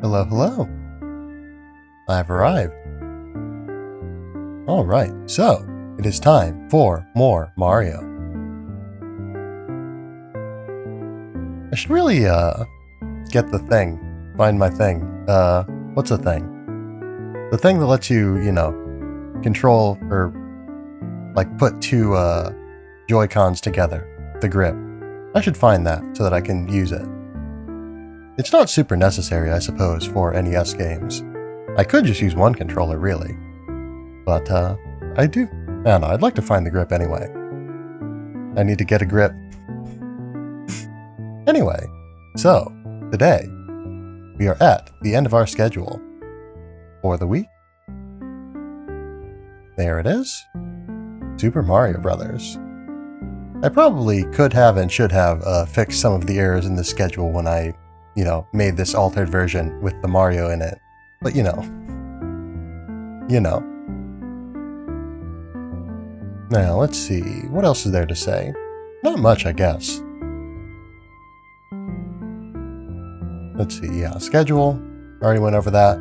Hello, hello. I've arrived. Alright, so it is time for more Mario. I should really, get the thing. Find my thing. What's the thing? The thing that lets you, control or, put two, Joy-Cons together. The grip. I should find that so that I can use it. It's not super necessary, I suppose, for NES games. I could just use one controller, really. But, I don't know, I'd like to find the grip anyway. I need to get a grip. Anyway, so, today, we are at the end of our schedule for the week. There it is. Super Mario Brothers. I probably could have and should have fixed some of the errors in the schedule when I, made this altered version with the Mario in it. But Now, let's see. What else is there to say? Not much, I guess. Let's see, yeah. Schedule. Already went over that.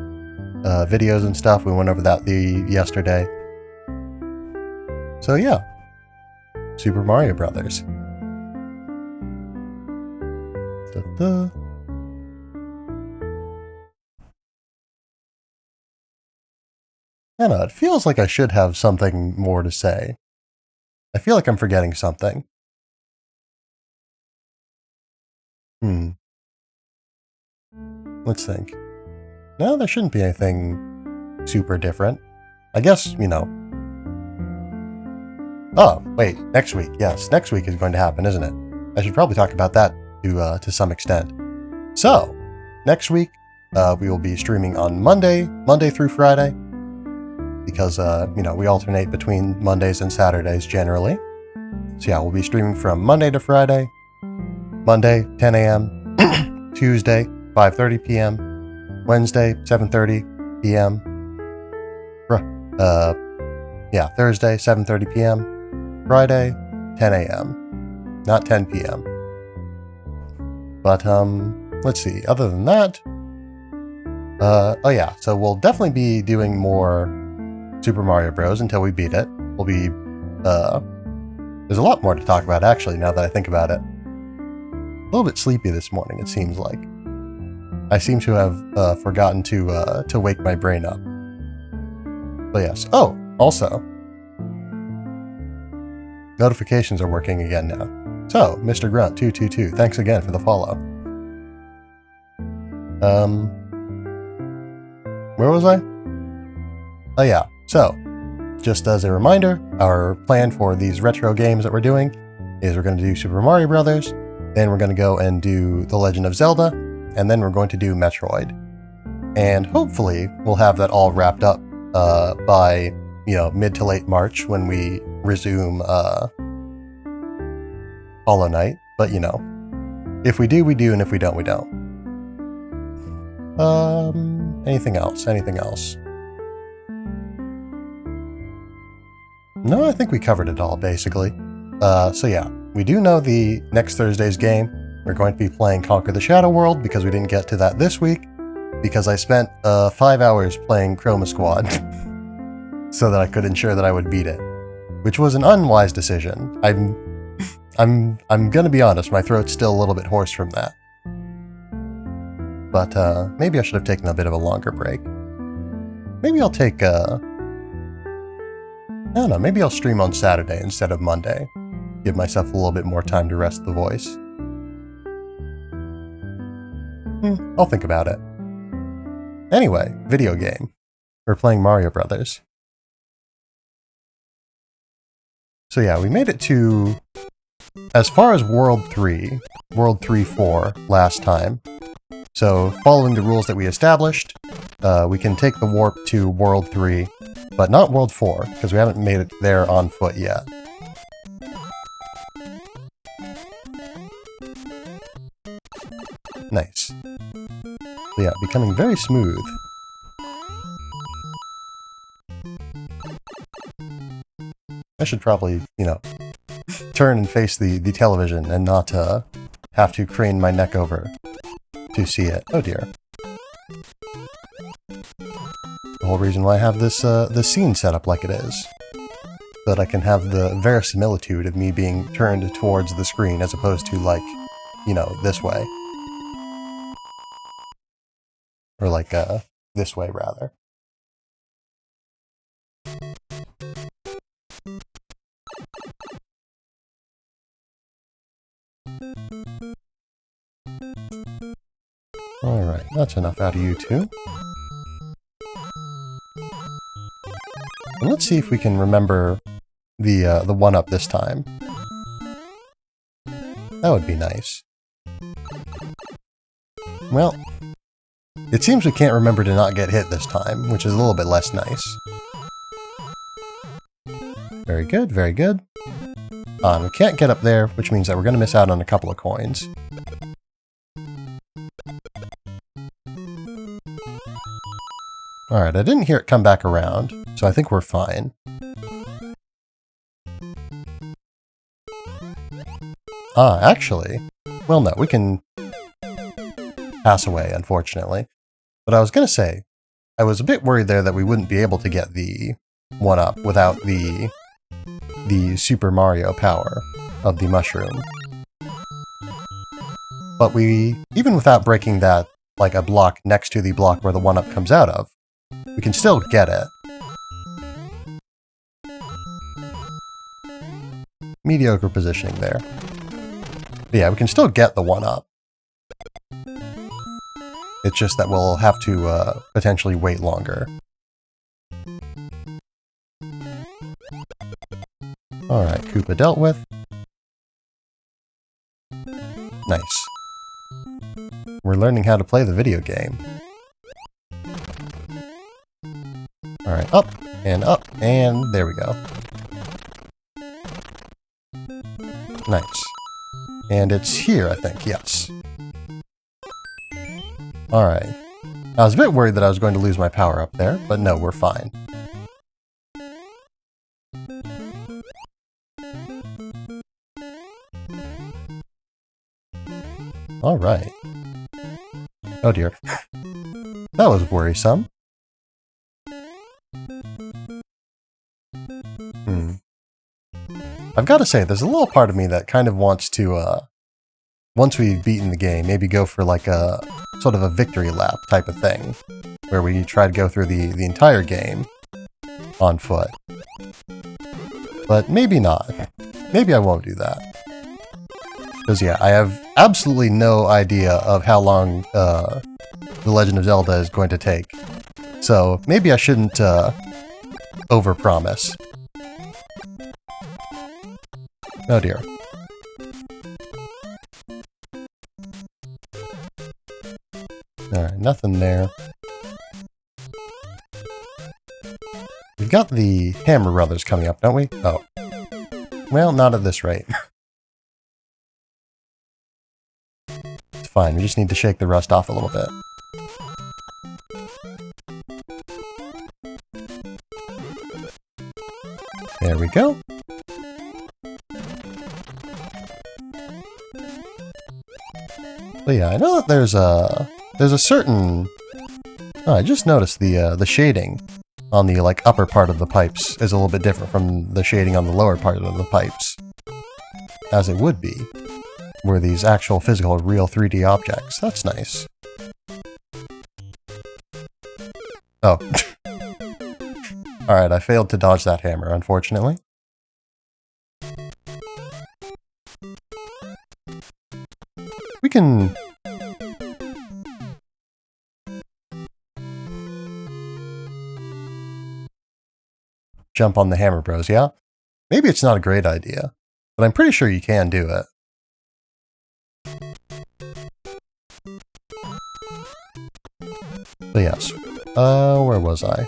Videos and stuff. We went over that yesterday. So, yeah. Super Mario Brothers. Da-da. I don't know, it feels like I should have something more to say. I feel like I'm forgetting something. Let's think. No, there shouldn't be anything super different. I guess, Oh, wait, next week. Yes, next week is going to happen, isn't it? I should probably talk about that to some extent. So, next week, we will be streaming on Monday through Friday. Because, we alternate between Mondays and Saturdays generally. So yeah, we'll be streaming from Monday to Friday. Monday, 10 a.m. Tuesday, 5:30 p.m. Wednesday, 7:30 p.m. Thursday, 7:30 p.m. Friday, 10 a.m. Not 10 p.m. But, let's see. Other than that... so we'll definitely be doing more Super Mario Bros. Until we beat it. We'll be, there's a lot more to talk about, actually, now that I think about it. A little bit sleepy this morning, it seems like. I seem to have, forgotten to wake my brain up. But yes. Oh, also. Notifications are working again now. So, Mr. Grunt222, thanks again for the follow. Where was I? Oh yeah. So, just as a reminder, our plan for these retro games that we're doing is we're going to do Super Mario Brothers, then we're going to go and do The Legend of Zelda, and then we're going to do Metroid. And hopefully, we'll have that all wrapped up by, mid to late March when we resume Hollow Knight. But, if we do, we do, and if we don't, we don't. Anything else? Anything else? No, I think we covered it all, basically. So yeah, we do know the next Thursday's game. We're going to be playing Conquer the Shadow World, because we didn't get to that this week, because I spent 5 hours playing Chroma Squad, so that I could ensure that I would beat it, which was an unwise decision. I'm gonna be honest, my throat's still a little bit hoarse from that. But maybe I should have taken a bit of a longer break. Maybe I'll take I don't know, maybe I'll stream on Saturday instead of Monday. Give myself a little bit more time to rest the voice. I'll think about it. Anyway, video game. We're playing Mario Brothers. So yeah, we made it to... as far as World 3-4 last time. So, following the rules that we established, we can take the warp to World 3, but not World 4, because we haven't made it there on foot yet. Nice. So yeah, becoming very smooth. I should probably, turn and face the television and not have to crane my neck over to see it. Oh dear. The whole reason why I have this this scene set up like it is. So that I can have the verisimilitude of me being turned towards the screen as opposed to, like, you know, this way. Or like, this way, rather. Alright, that's enough out of you two. And let's see if we can remember the 1-up this time. That would be nice. Well, it seems we can't remember to not get hit this time, which is a little bit less nice. Very good, very good. We can't get up there, which means that we're going to miss out on a couple of coins. Alright, I didn't hear it come back around, so I think we're fine. Actually, well no, we can pass away, unfortunately. But I was going to say, I was a bit worried there that we wouldn't be able to get the 1-up without the Super Mario power of the mushroom. But we, even without breaking that, like a block next to the block where the 1-up comes out of, we can still get it. Mediocre positioning there. But yeah, we can still get the 1-up. It's just that we'll have to potentially wait longer. Alright, Koopa dealt with. Nice. We're learning how to play the video game. Alright, up, and there we go. Nice. And it's here, I think, yes. Alright. I was a bit worried that I was going to lose my power up there, but no, we're fine. Alright. Oh dear. That was worrisome. I've got to say, there's a little part of me that kind of wants to, once we've beaten the game, maybe go for like a sort of a victory lap type of thing, where we try to go through the entire game on foot. But maybe not. Maybe I won't do that. Because yeah, I have absolutely no idea of how long The Legend of Zelda is going to take. So maybe I shouldn't overpromise. Oh dear. Alright, nothing there. We've got the Hammer Brothers coming up, don't we? Oh. Well, not at this rate. It's fine, we just need to shake the rust off a little bit. There we go. But yeah, I know that there's a certain... Oh, I just noticed the shading on the like upper part of the pipes is a little bit different from the shading on the lower part of the pipes. As it would be, were these actual physical real 3D objects. That's nice. Oh. Alright, I failed to dodge that hammer, unfortunately. We can... jump on the Hammer Bros, yeah? Maybe it's not a great idea, but I'm pretty sure you can do it. But yes. Where was I?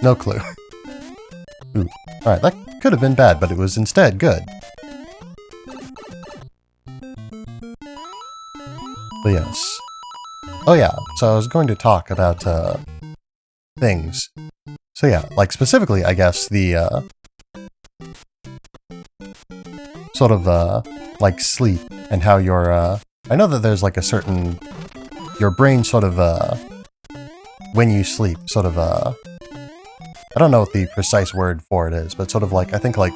No clue. Ooh. Alright, that could have been bad, but it was instead good. But yes. Oh yeah, so I was going to talk about, things. So yeah, like specifically, I guess, the, sort of, like sleep and how your, I know that there's like a certain, your brain sort of, when you sleep, sort of, I don't know what the precise word for it is, but sort of like, I think like,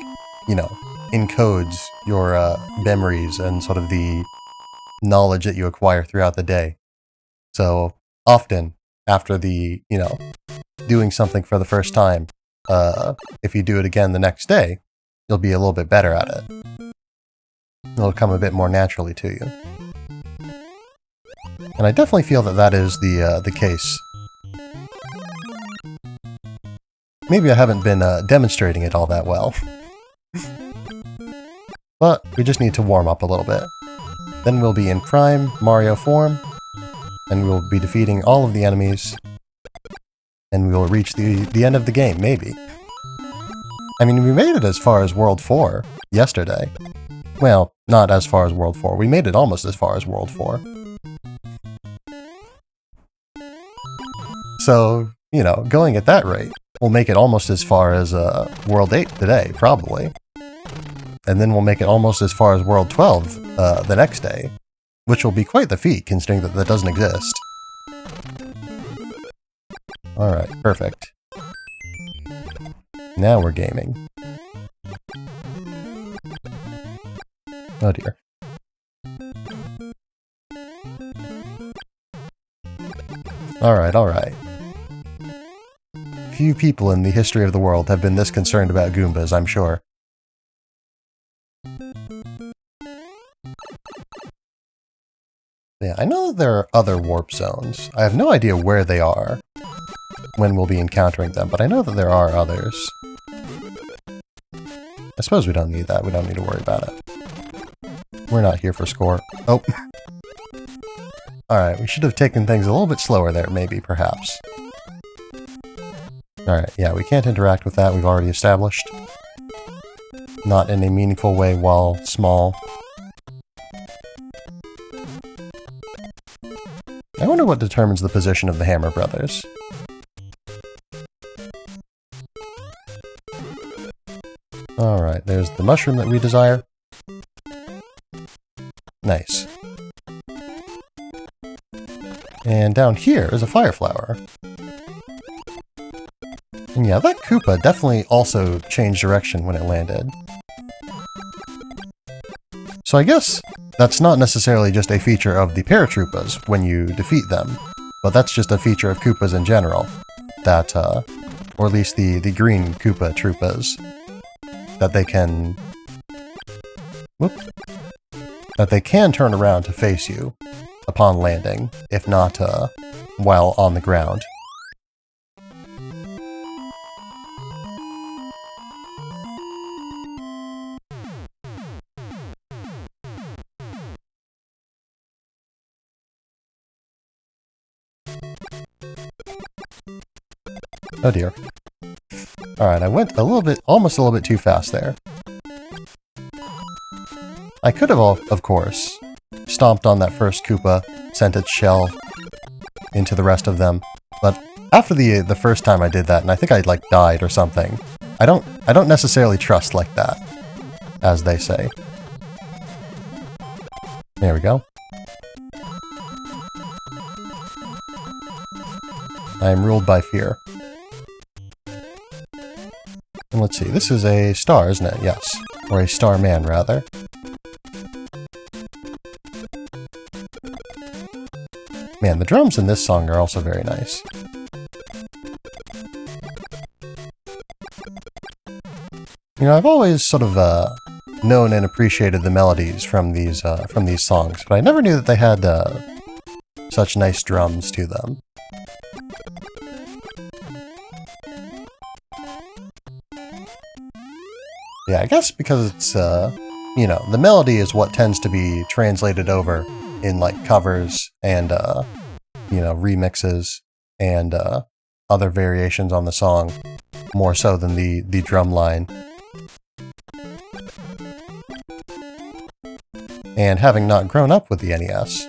you know, encodes your, memories and sort of the knowledge that you acquire throughout the day. So often after the, you know, doing something for the first time, if you do it again the next day, you'll be a little bit better at it. It'll come a bit more naturally to you. And I definitely feel that that is the case. Maybe I haven't been demonstrating it all that well. But we just need to warm up a little bit. Then we'll be in prime Mario form, and we'll be defeating all of the enemies, and we will reach the end of the game, maybe. I mean, we made it as far as World 4 yesterday. Well, not as far as World 4. We made it almost as far as World 4. So, you know, going at that rate, we'll make it almost as far as World 8 today, probably. And then we'll make it almost as far as World 12 the next day, which will be quite the feat, considering that that doesn't exist. Alright, perfect. Now we're gaming. Oh dear. Alright, alright. Few people in the history of the world have been this concerned about Goombas, I'm sure. Yeah, I know that there are other warp zones. I have no idea where they are, when we'll be encountering them, but I know that there are others. I suppose we don't need that. We don't need to worry about it. We're not here for score. Oh. Alright, we should have taken things a little bit slower there, maybe, perhaps. Alright, yeah, we can't interact with that, we've already established. Not in a meaningful way while small. I wonder what determines the position of the Hammer Brothers. Alright, there's the mushroom that we desire. Nice. And down here is a fire flower. And yeah, that Koopa definitely also changed direction when it landed. So I guess that's not necessarily just a feature of the paratroopas when you defeat them, but that's just a feature of Koopas in general. That, or at least the green Koopa troopas, that they can... Whoop. That they can turn around to face you upon landing, if not, while on the ground. Oh dear. Alright, I went a little bit, almost a little bit too fast there. I could have, of course, stomped on that first Koopa, sent its shell into the rest of them, but after the first time I did that, and I think I like died or something, I don't necessarily trust like that, as they say. There we go. I am ruled by fear. And let's see, this is a star, isn't it? Yes. Or a starman, rather. Man, the drums in this song are also very nice. You know, I've always sort of known and appreciated the melodies from these songs, but I never knew that they had such nice drums to them. Yeah, I guess because it's, you know, the melody is what tends to be translated over in, like, covers and, you know, remixes and other variations on the song, more so than the drum line. And having not grown up with the NES,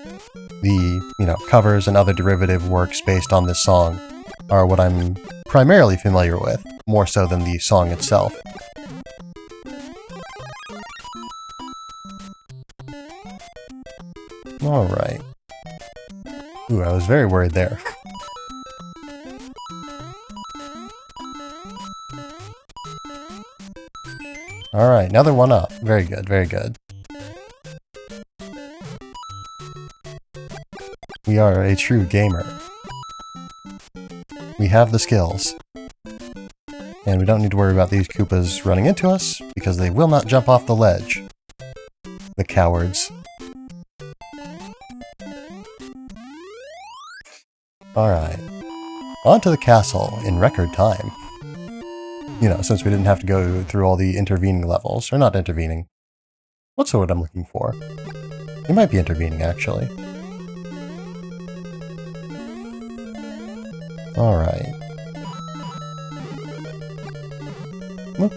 the, you know, covers and other derivative works based on this song are what I'm primarily familiar with, more so than the song itself. Alright. Ooh, I was very worried there. Alright, another one up. Very good, very good. We are a true gamer. We have the skills. And we don't need to worry about these Koopas running into us, because they will not jump off the ledge. The cowards. Alright. On to the castle in record time. You know, since we didn't have to go through all the intervening levels. Or not intervening. What's the word I'm looking for? It might be intervening, actually. Alright. Whoop.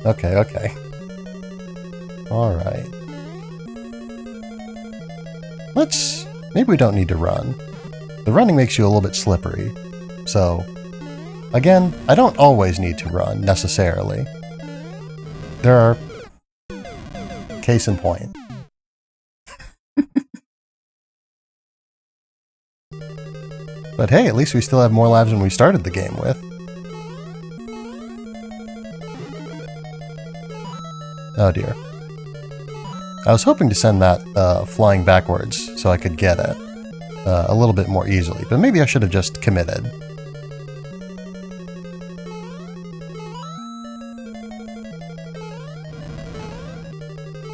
Okay, okay. Alright. Maybe we don't need to run. The running makes you a little bit slippery. So, again, I don't always need to run, necessarily. There are... Case in point. But hey, at least we still have more lives than we started the game with. Oh dear. I was hoping to send that flying backwards so I could get it a little bit more easily, but maybe I should have just committed.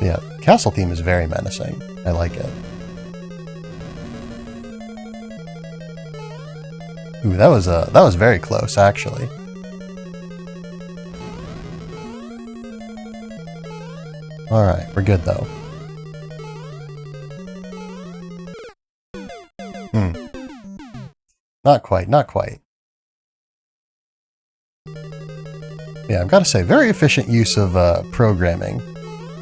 Yeah, the castle theme is very menacing. I like it. Ooh, that was very close, actually. Alright, we're good though. Not quite, not quite. Yeah, I've got to say, very efficient use of programming,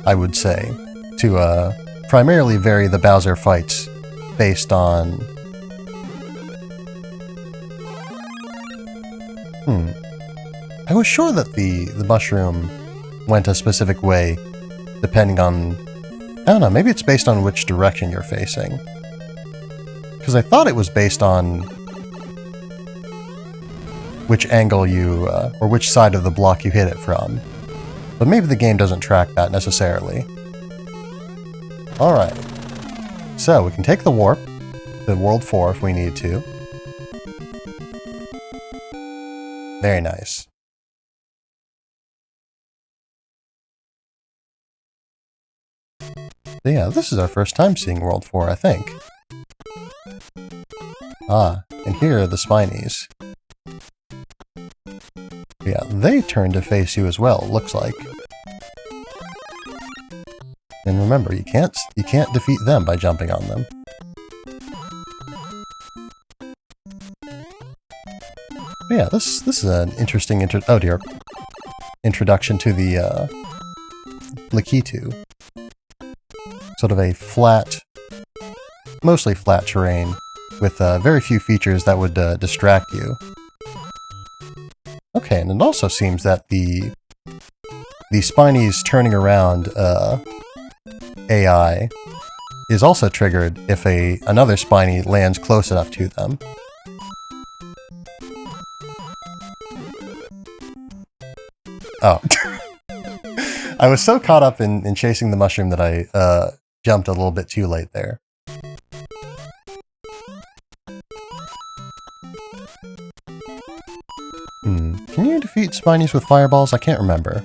I would say, to primarily vary the Bowser fights based on... I was sure that the mushroom went a specific way depending on... I don't know, maybe it's based on which direction you're facing. Because I thought it was based on which angle you, or which side of the block you hit it from. But maybe the game doesn't track that necessarily. Alright. So, we can take the warp, to World 4 if we need to. Very nice. So yeah, this is our first time seeing World 4, I think. Ah, and here are the Spinies. Yeah, they turn to face you as well, it looks like. And remember, you can't defeat them by jumping on them. But yeah, this is an interesting introduction to the Lakitu. Sort of a flat, mostly flat terrain with very few features that would distract you. Okay, and it also seems that the Spinies turning around AI is also triggered if another Spiny lands close enough to them. Oh. I was so caught up in chasing the mushroom that I jumped a little bit too late there. Can you defeat Spinies with fireballs? I can't remember.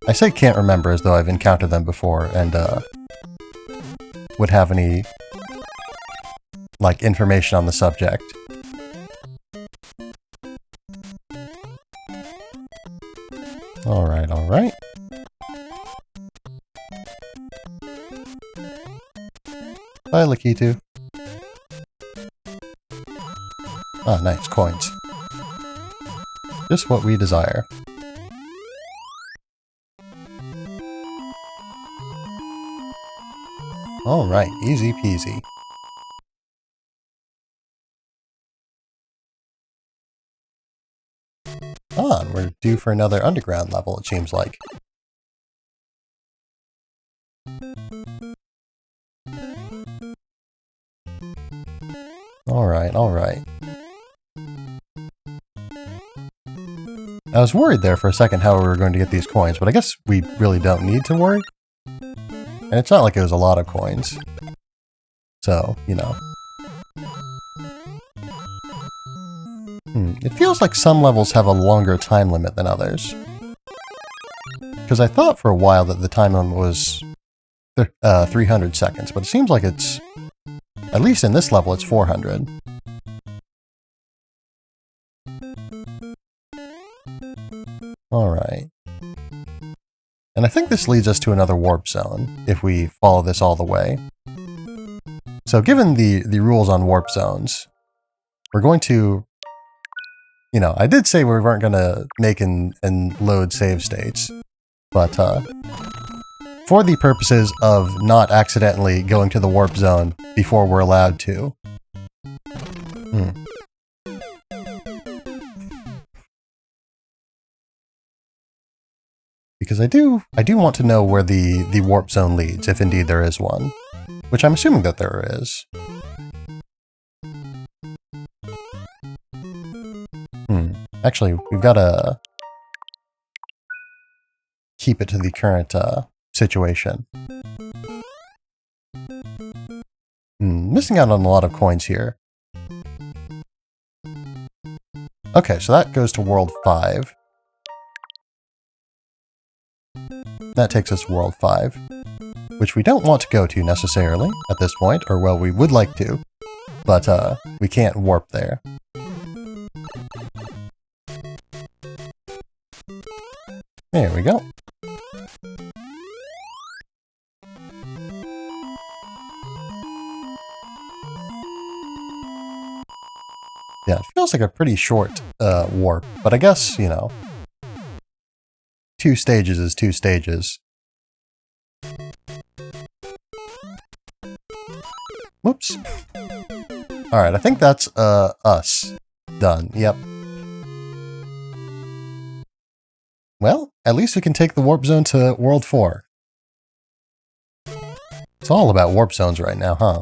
I say can't remember as though I've encountered them before and would have any, like, information on the subject. Alright, alright. Bye, Lakitu. Ah, nice, coins. Just what we desire. Alright, easy peasy. Ah, and we're due for another underground level, it seems like. Alright, alright. I was worried there for a second how we were going to get these coins, but I guess we really don't need to worry. And it's not like it was a lot of coins. So, you know. It feels like some levels have a longer time limit than others. Because I thought for a while that the time limit was 300 seconds, but it seems like it's, at least in this level, it's 400. Alright. And I think this leads us to another warp zone, if we follow this all the way. So given the rules on warp zones, we're going to... You know, I did say we weren't going to make and load save states, but for the purposes of not accidentally going to the warp zone before we're allowed to. Because I do want to know where the warp zone leads, if indeed there is one. Which I'm assuming that there is. Actually, we've got to keep it to the current situation. Missing out on a lot of coins here. Okay, so that goes to World 5. That takes us to World 5, which we don't want to go to necessarily at this point, or well, we would like to, but we can't warp there. There we go. Yeah, it feels like a pretty short warp, but I guess, you know, 2 stages is 2 stages. Whoops. Alright, I think that's us. Done. Yep. Well, at least we can take the warp zone to World 4. It's all about warp zones right now, huh?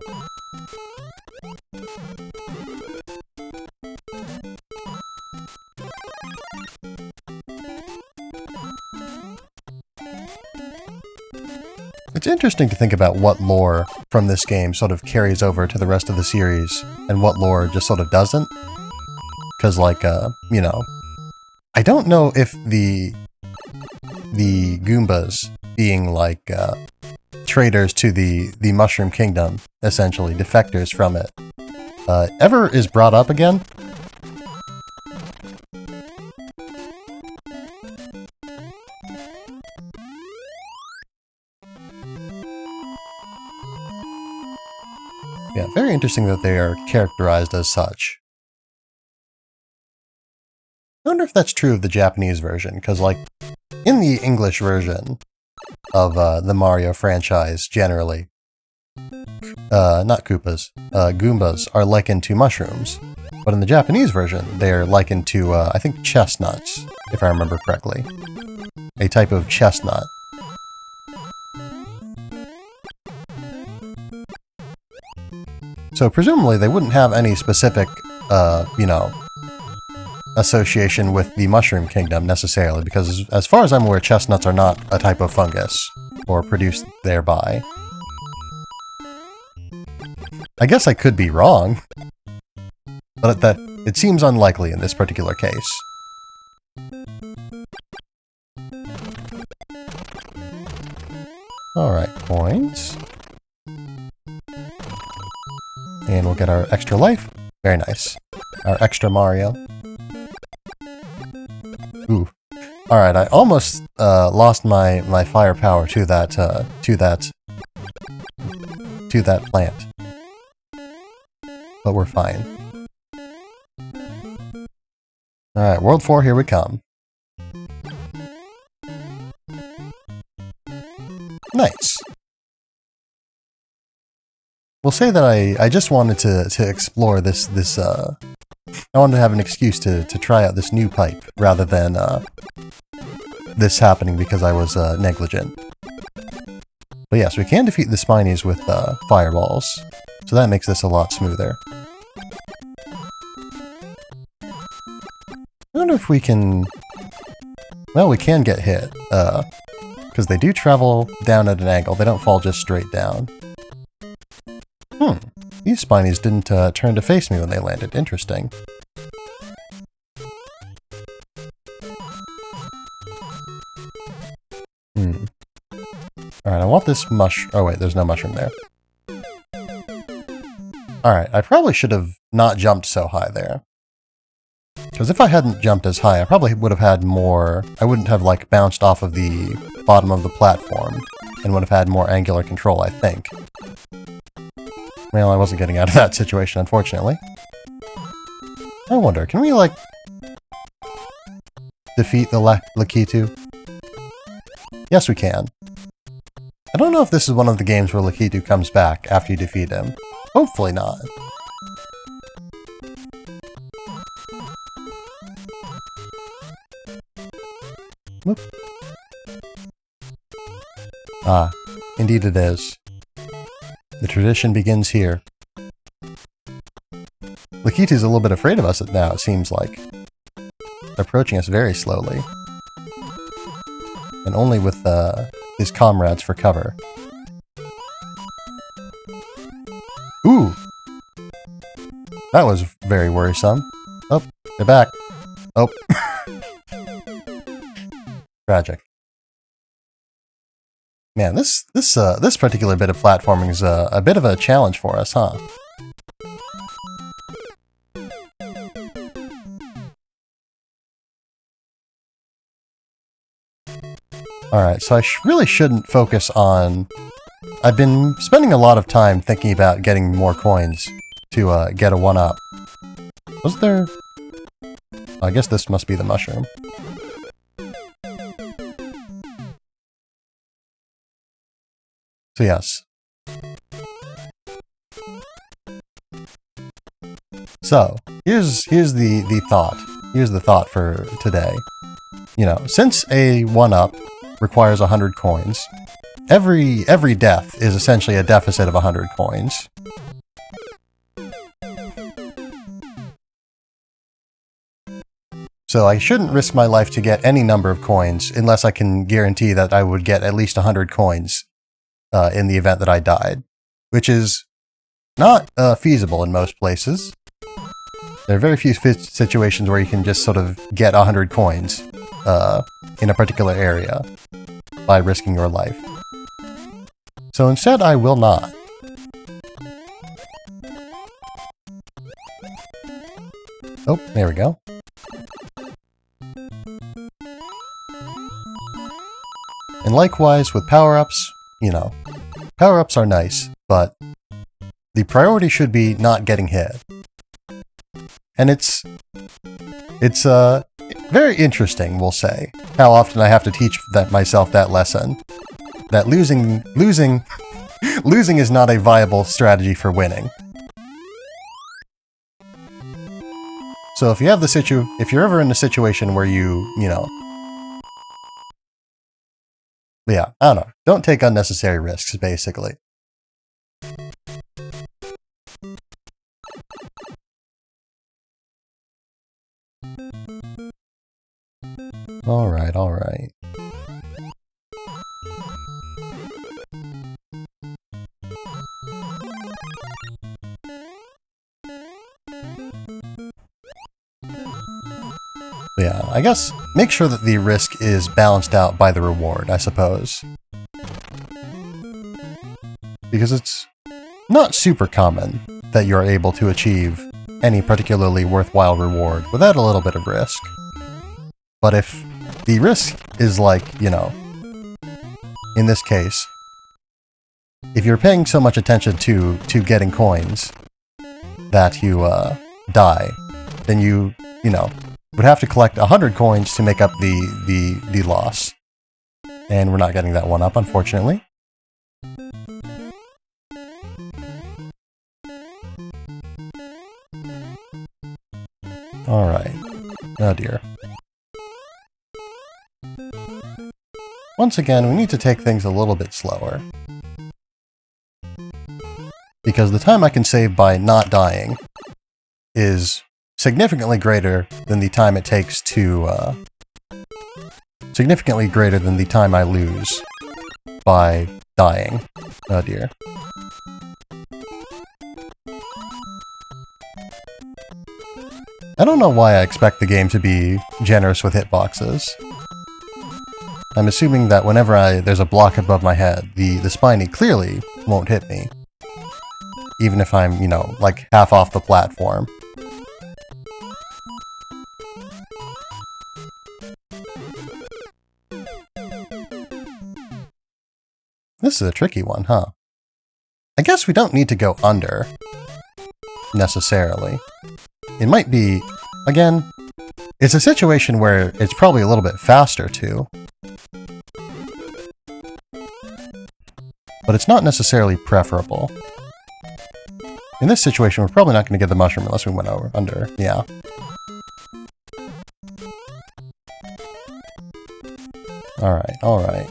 It's interesting to think about what lore from this game sort of carries over to the rest of the series, and what lore just sort of doesn't. Because, like, you know, I don't know if the Goombas being, like, traitors to the Mushroom Kingdom, essentially, defectors from it, ever is brought up again. Yeah, very interesting that they are characterized as such. I wonder if that's true of the Japanese version, because, like, in the English version of the Mario franchise, generally, not Koopas, Goombas are likened to mushrooms, but in the Japanese version, they're likened to, I think, chestnuts, if I remember correctly. A type of chestnut. So presumably they wouldn't have any specific, you know, association with the Mushroom Kingdom necessarily, because as far as I'm aware, chestnuts are not a type of fungus, or produced thereby. I guess I could be wrong, but that it seems unlikely in this particular case. Alright, coins. And we'll get our extra life. Very nice. Our extra Mario. Ooh. Alright, I almost lost my firepower to that plant. But we're fine. Alright, World 4, here we come. Nice. We'll say that I just wanted to explore this I wanted to have an excuse to try out this new pipe, rather than this happening because I was negligent. But yes, we can defeat the Spinies with fireballs, so that makes this a lot smoother. I wonder if we can... Well, we can get hit, because they do travel down at an angle. They don't fall just straight down. These Spinies didn't turn to face me when they landed. Interesting. Alright, I want this oh wait, there's no mushroom there. Alright, I probably should have not jumped so high there. Because if I hadn't jumped as high, I probably would have had more... I wouldn't have, like, bounced off of the bottom of the platform, and would have had more angular control, I think. Well, I wasn't getting out of that situation, unfortunately. I wonder, can we, like... defeat the Lakitu? Yes, we can. I don't know if this is one of the games where Lakitu comes back after you defeat him. Hopefully not. Whoop. Ah, indeed it is. The tradition begins here. Lakitu's a little bit afraid of us now, it seems like. They're approaching us very slowly. And only with his comrades for cover. Ooh! That was very worrisome. Oh, they're back. Oh. Tragic. Man, this particular bit of platforming is a bit of a challenge for us, huh? Alright, so I really shouldn't focus on... I've been spending a lot of time thinking about getting more coins to get a 1-up. Was there... I guess this must be the mushroom. So yes. So, here's the thought. Here's the thought for today. You know, since a 1-up requires 100 coins, every death is essentially a deficit of 100 coins. So I shouldn't risk my life to get any number of coins unless I can guarantee that I would get at least 100 coins in the event that I died, which is not feasible in most places. There are very few situations where you can just sort of get 100 coins in a particular area by risking your life. So instead, I will not. Oh, there we go. And likewise with power-ups, you know, power-ups are nice, but the priority should be not getting hit. And it's very interesting, we'll say, how often I have to teach myself that lesson. That losing is not a viable strategy for winning. So if you have if you're ever in a situation where you know, yeah, I don't know, don't take unnecessary risks, basically. Alright, alright. Yeah, I guess make sure that the risk is balanced out by the reward, I suppose. Because it's not super common that you're able to achieve any particularly worthwhile reward without a little bit of risk. But if the risk is like, you know, in this case, if you're paying so much attention to getting coins that you die, then you know, would have to collect 100 coins to make up the loss. And we're not getting that 1-up, unfortunately. Alright. Oh dear. Once again, we need to take things a little bit slower. Because the time I can save by not dying is significantly greater than the time it takes to, significantly greater than the time I lose by dying. Oh dear. I don't know why I expect the game to be generous with hitboxes. I'm assuming that whenever there's a block above my head, the spiny clearly won't hit me. Even if I'm, you know, like half off the platform. This is a tricky one, huh? I guess we don't need to go under, necessarily. It might be, again, it's a situation where it's probably a little bit faster too. But it's not necessarily preferable. In this situation, we're probably not going to get the mushroom unless we went under, yeah. Alright, alright.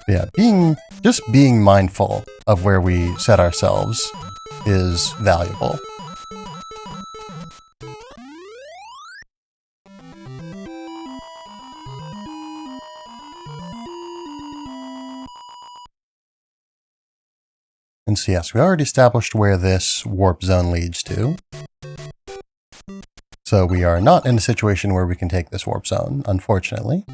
Yeah, just being mindful of where we set ourselves is valuable. And so yes, we already established where this warp zone leads to. So we are not in a situation where we can take this warp zone, unfortunately.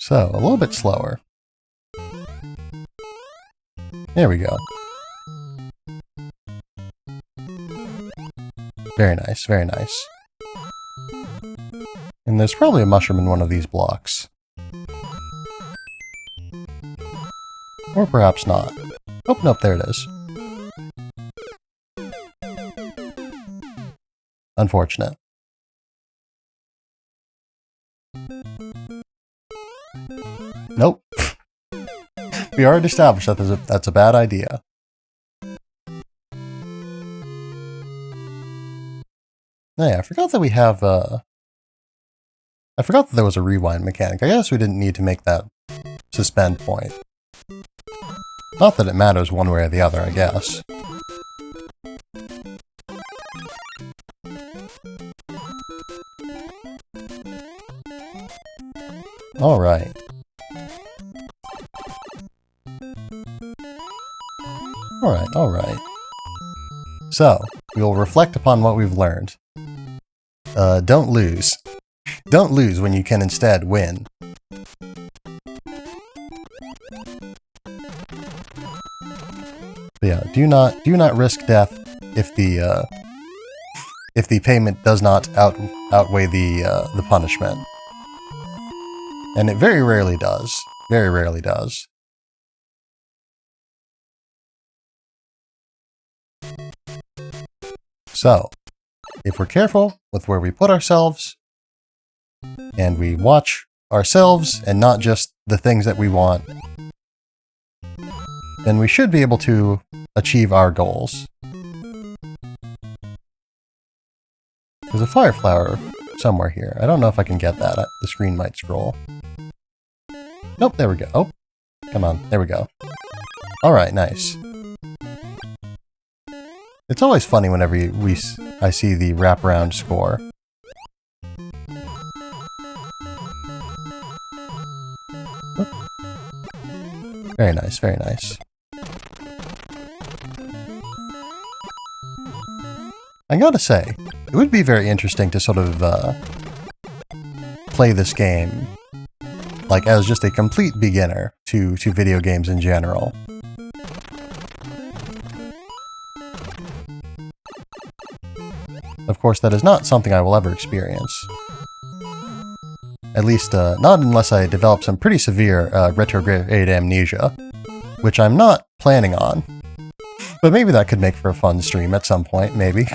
So, a little bit slower. There we go. Very nice, very nice. And there's probably a mushroom in one of these blocks. Or perhaps not. Oh, nope, there it is. Unfortunate. Nope. We already established that that's a bad idea. Yeah, I forgot that we have, I forgot that there was a rewind mechanic. I guess we didn't need to make that suspend point. Not that it matters one way or the other, I guess. Alright. Alright, alright. So, we will reflect upon what we've learned. Don't lose. Don't lose when you can instead win. But yeah, do not risk death if the payment does not outweigh the punishment. And it very rarely does. Very rarely does. So, if we're careful with where we put ourselves, and we watch ourselves and not just the things that we want, then we should be able to achieve our goals. There's a fire flower somewhere here. I don't know if I can get that. The screen might scroll. Nope, there we go. Oh, come on. There we go. Alright, nice. It's always funny whenever I see the wraparound score. Oh. Very nice, very nice. I gotta say, it would be very interesting to sort of play this game like as just a complete beginner to video games in general. Of course, that is not something I will ever experience. At least, not unless I develop some pretty severe retrograde amnesia, which I'm not planning on. But maybe that could make for a fun stream at some point, maybe.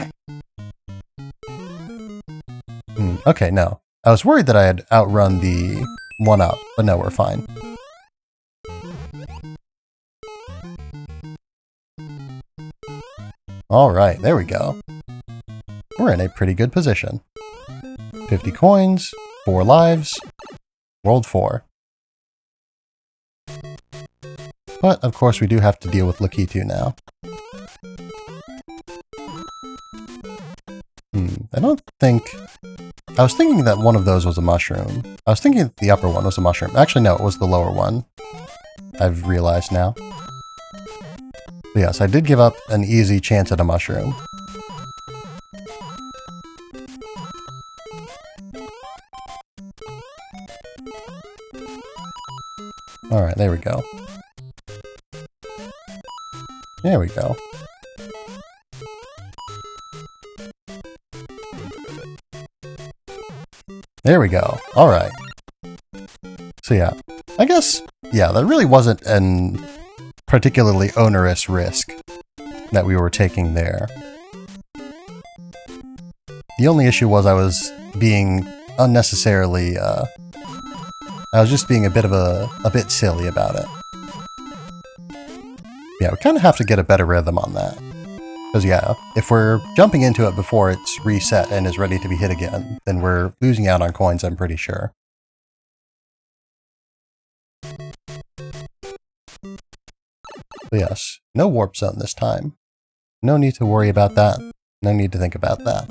Okay, no. I was worried that I had outrun the 1-up, but no, we're fine. Alright, there we go. We're in a pretty good position. 50 coins, 4 lives, World 4. But, of course, we do have to deal with Lakitu now. I don't think... I was thinking that one of those was a mushroom. I was thinking that the upper one was a mushroom. Actually, no, it was the lower one. I've realized now. But yes, I did give up an easy chance at a mushroom. Alright, there we go. There we go. There we go. Alright. So yeah, I guess, yeah, that really wasn't an particularly onerous risk that we were taking there. The only issue was I was being unnecessarily, I was just being a bit silly about it. Yeah, we kind of have to get a better rhythm on that. Because yeah, if we're jumping into it before it's reset and is ready to be hit again, then we're losing out on coins, I'm pretty sure. But yes, no warp zone this time. No need to worry about that. No need to think about that.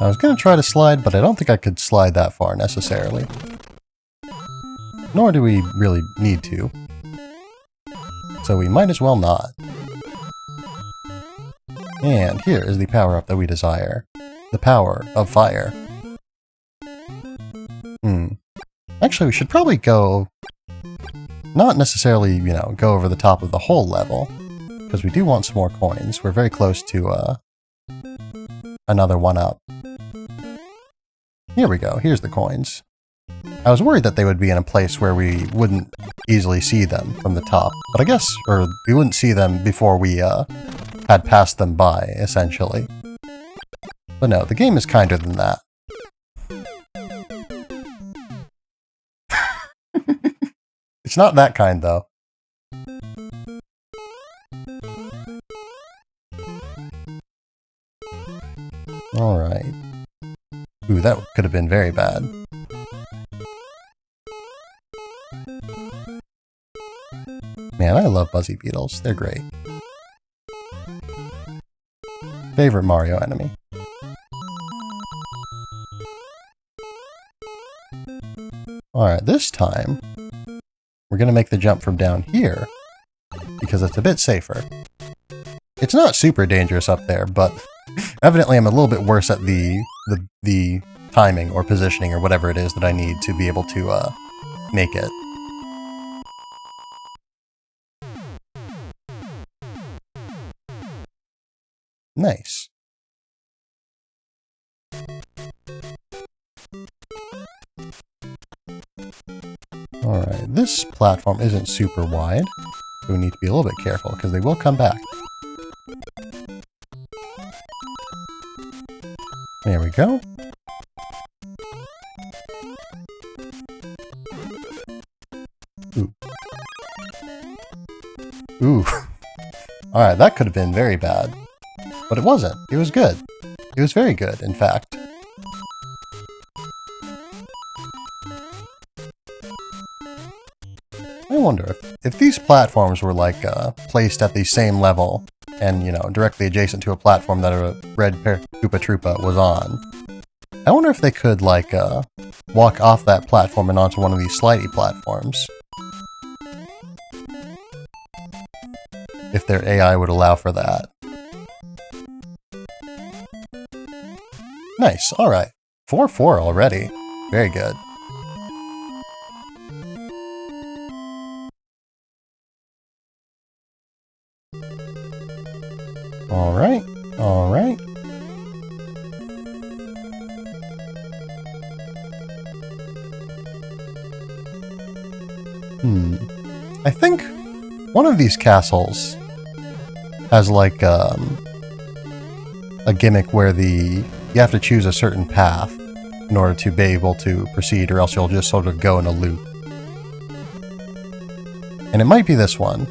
I was going to try to slide, but I don't think I could slide that far necessarily. Nor do we really need to. So we might as well not. And here is the power-up that we desire. The power of fire. Actually, we should probably go... Not necessarily, you know, go over the top of the whole level. Because we do want some more coins. We're very close to, another 1-up. Here we go. Here's the coins. I was worried that they would be in a place where we wouldn't easily see them from the top. But I guess, or we wouldn't see them before we, had passed them by, essentially. But no, the game is kinder than that. It's not that kind, though. Alright. Ooh, that could have been very bad. Man, I love Buzzy Beetles. They're great. Favorite Mario enemy. Alright, this time, we're going to make the jump from down here, because it's a bit safer. It's not super dangerous up there, but evidently I'm a little bit worse at the timing or positioning or whatever it is that I need to be able to make it. Nice. Alright, this platform isn't super wide, so we need to be a little bit careful, because they will come back. There we go. Ooh. Ooh. Alright, that could have been very bad. But it wasn't. It was good. It was very good, in fact. I wonder if these platforms were like placed at the same level and, you know, directly adjacent to a platform that a red Koopa Troopa was on. I wonder if they could, like, walk off that platform and onto one of these slidey platforms. If their AI would allow for that. Nice, alright. 4-4 already. Very good. Alright, alright. I think one of these castles has like a gimmick where you have to choose a certain path in order to be able to proceed, or else you'll just sort of go in a loop. And it might be this one.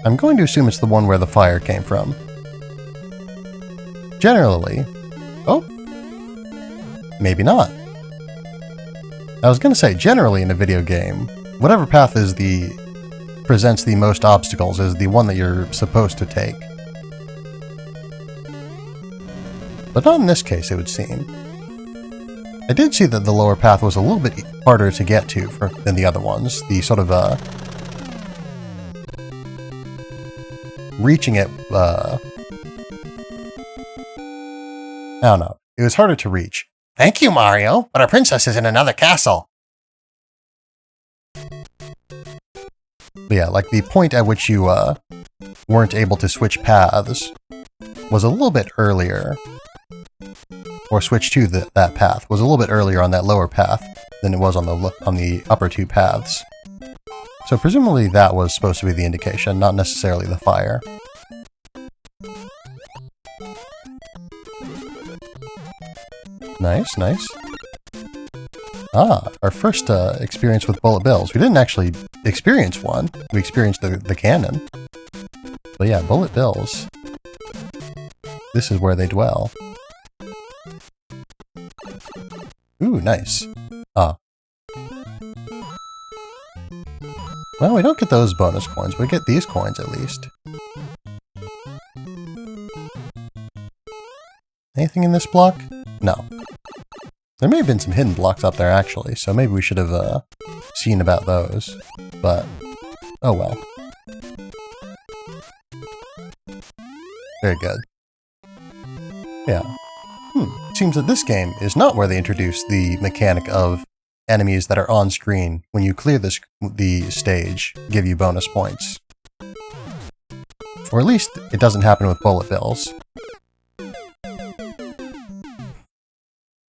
I'm going to assume it's the one where the fire came from. Generally... Oh! Maybe not. I was going to say, generally in a video game, whatever path presents the most obstacles is the one that you're supposed to take. But not in this case, it would seem. I did see that the lower path was a little bit harder to get to than the other ones. The sort of, reaching it, I don't know. It was harder to reach. Thank you, Mario, but our princess is in another castle. But yeah, like the point at which you, weren't able to switch paths was a little bit earlier. Or switch to that path was a little bit earlier on that lower path than it was on the upper two paths. So presumably that was supposed to be the indication, not necessarily the fire. Nice, nice. Ah, our first experience with bullet bills. We didn't actually experience one. We experienced the cannon. But yeah, bullet bills. This is where they dwell. Ooh, nice. Ah. Well, we don't get those bonus coins, but we get these coins at least. Anything in this block? No. There may have been some hidden blocks up there, actually, so maybe we should have seen about those. But, oh well. Very good. Yeah. It seems that this game is not where they introduce the mechanic of enemies that are on screen when you clear the stage give you bonus points. Or at least it doesn't happen with bullet bills.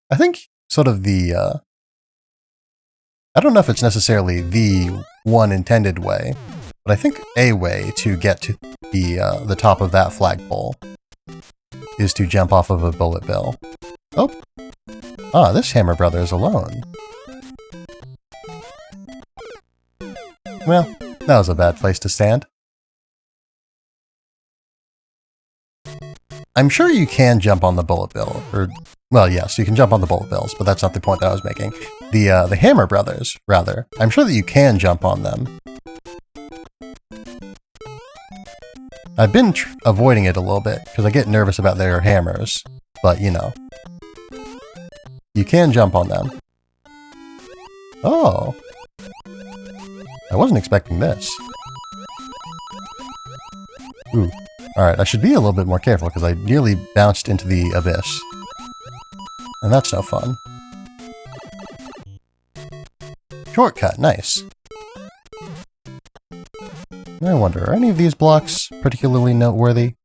I think sort of I don't know if it's necessarily the one intended way, but I think a way to get to the top of that flagpole is to jump off of a bullet bill. Oh! Ah, this Hammer Brother is alone. Well, that was a bad place to stand. I'm sure you can jump on the bullet bill, or... Well, yes, you can jump on the bullet bills, but that's not the point that I was making. The Hammer Brothers, rather. I'm sure that you can jump on them. I've been avoiding it a little bit, because I get nervous about their hammers. But, you know. You can jump on them. Oh! I wasn't expecting this. Ooh. Alright, I should be a little bit more careful, because I nearly bounced into the abyss. And that's no fun. Shortcut, nice. I wonder, are any of these blocks particularly noteworthy?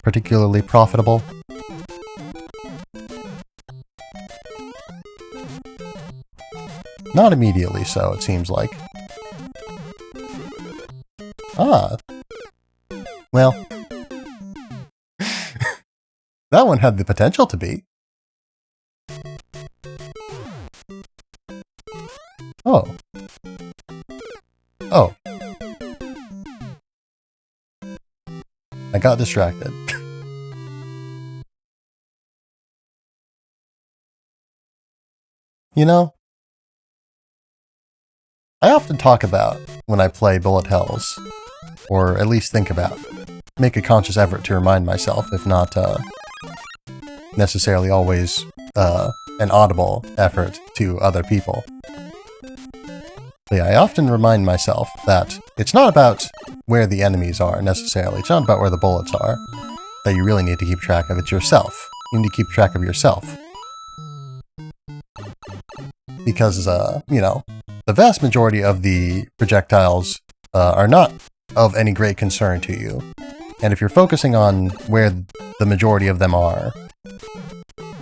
Particularly profitable? Not immediately so, it seems like. Ah. Well. That one had the potential to be. Oh. Oh. I got distracted. You know, I often talk about when I play Bullet Hells, or at least think about, make a conscious effort to remind myself, if not necessarily always an audible effort to other people. But yeah, I often remind myself that it's not about where the enemies are, necessarily. It's not about where the bullets are that you really need to keep track of. It's yourself. You need to keep track of yourself. Because, you know, the vast majority of the projectiles are not of any great concern to you. And if you're focusing on where the majority of them are,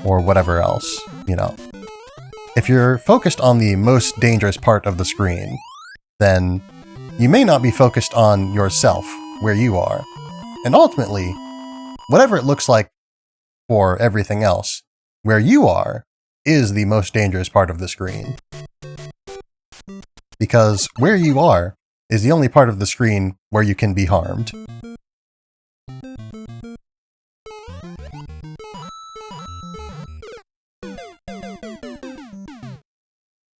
or whatever else, you know, if you're focused on the most dangerous part of the screen, then you may not be focused on yourself, where you are. And ultimately, whatever it looks like for everything else, where you are is the most dangerous part of the screen. Because where you are is the only part of the screen where you can be harmed.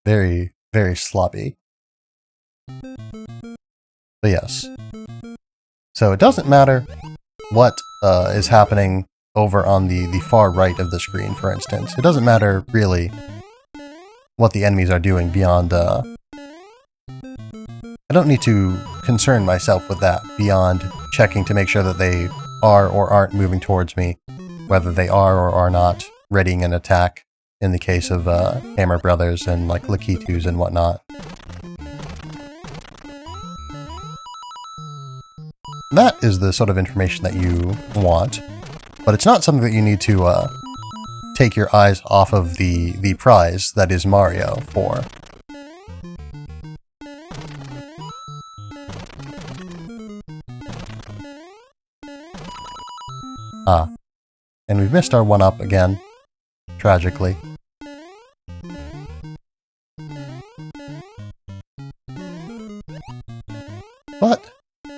Very, very sloppy. But yes. So it doesn't matter what is happening over on the far right of the screen, for instance. It doesn't matter, really, what the enemies are doing beyond... I don't need to concern myself with that beyond checking to make sure that they are or aren't moving towards me, whether they are or are not readying an attack, in the case of Hammer Brothers and like Lakitus and whatnot. That is the sort of information that you want, but it's not something that you need to take your eyes off of the prize that is Mario for. Ah, and we've missed our one-up again, tragically. But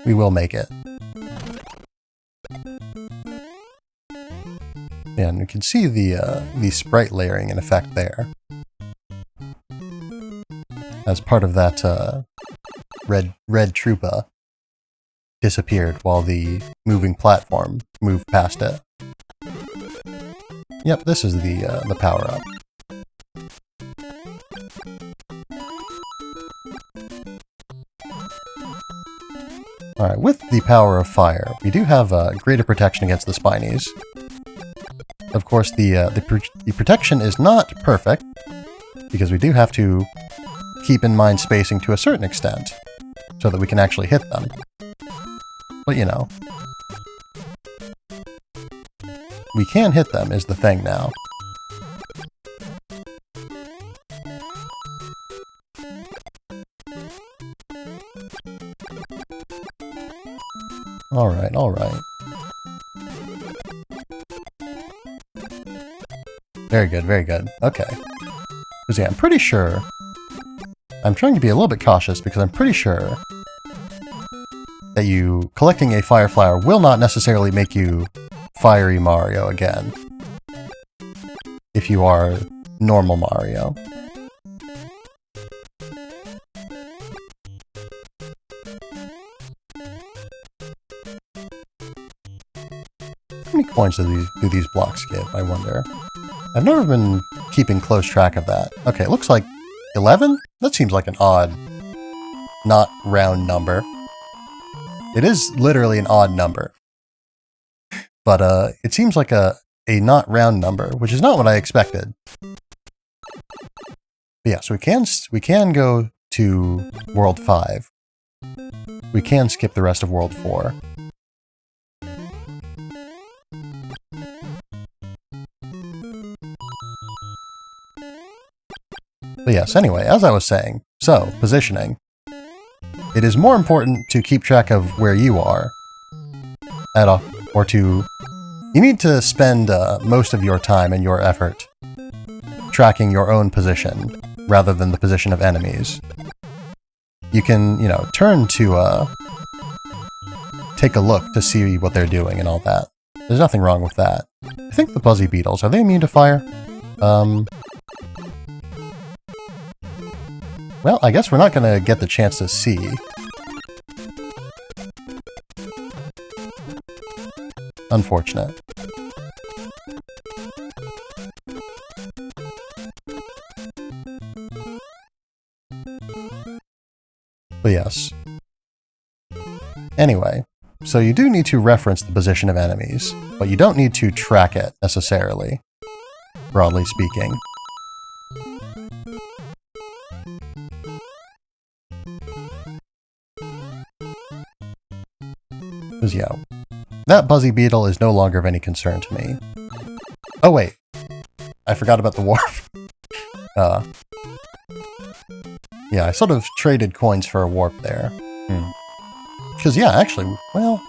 we will make it. Yeah, and you can see the sprite layering in effect there. As part of that red Troopa disappeared while the moving platform moved past it. Yep, this is the power-up. Alright, with the power of fire, we do have greater protection against the Spinies. Of course, the protection is not perfect, because we do have to keep in mind spacing to a certain extent, so that we can actually hit them. But you know, we can hit them is the thing now. Alright, alright. Very good, very good. Okay. Because yeah, I'm pretty sure... I'm trying to be a little bit cautious because I'm pretty sure that you collecting a fire flower will not necessarily make you Fiery Mario again. If you are normal Mario. How many coins do these blocks give, I wonder? I've never been keeping close track of that. Okay, it looks like 11? That seems like an odd, not round number. It is literally an odd number. But it seems like a not round number, which is not what I expected. But yeah, so we can go to World 5. We can skip the rest of World 4. But yes, anyway, as I was saying, so, positioning. It is more important to keep track of where you are, you need to spend most of your time and your effort tracking your own position, rather than the position of enemies. You can, you know, turn to take a look to see what they're doing and all that. There's nothing wrong with that. I think the Buzzy Beetles, are they immune to fire? Well, I guess we're not going to get the chance to see. Unfortunate. But yes. Anyway, so you do need to reference the position of enemies, but you don't need to track it, necessarily, broadly speaking. Because, yeah, that Buzzy Beetle is no longer of any concern to me. Oh wait, I forgot about the warp. Yeah, I sort of traded coins for a warp there. Because, yeah, actually, well...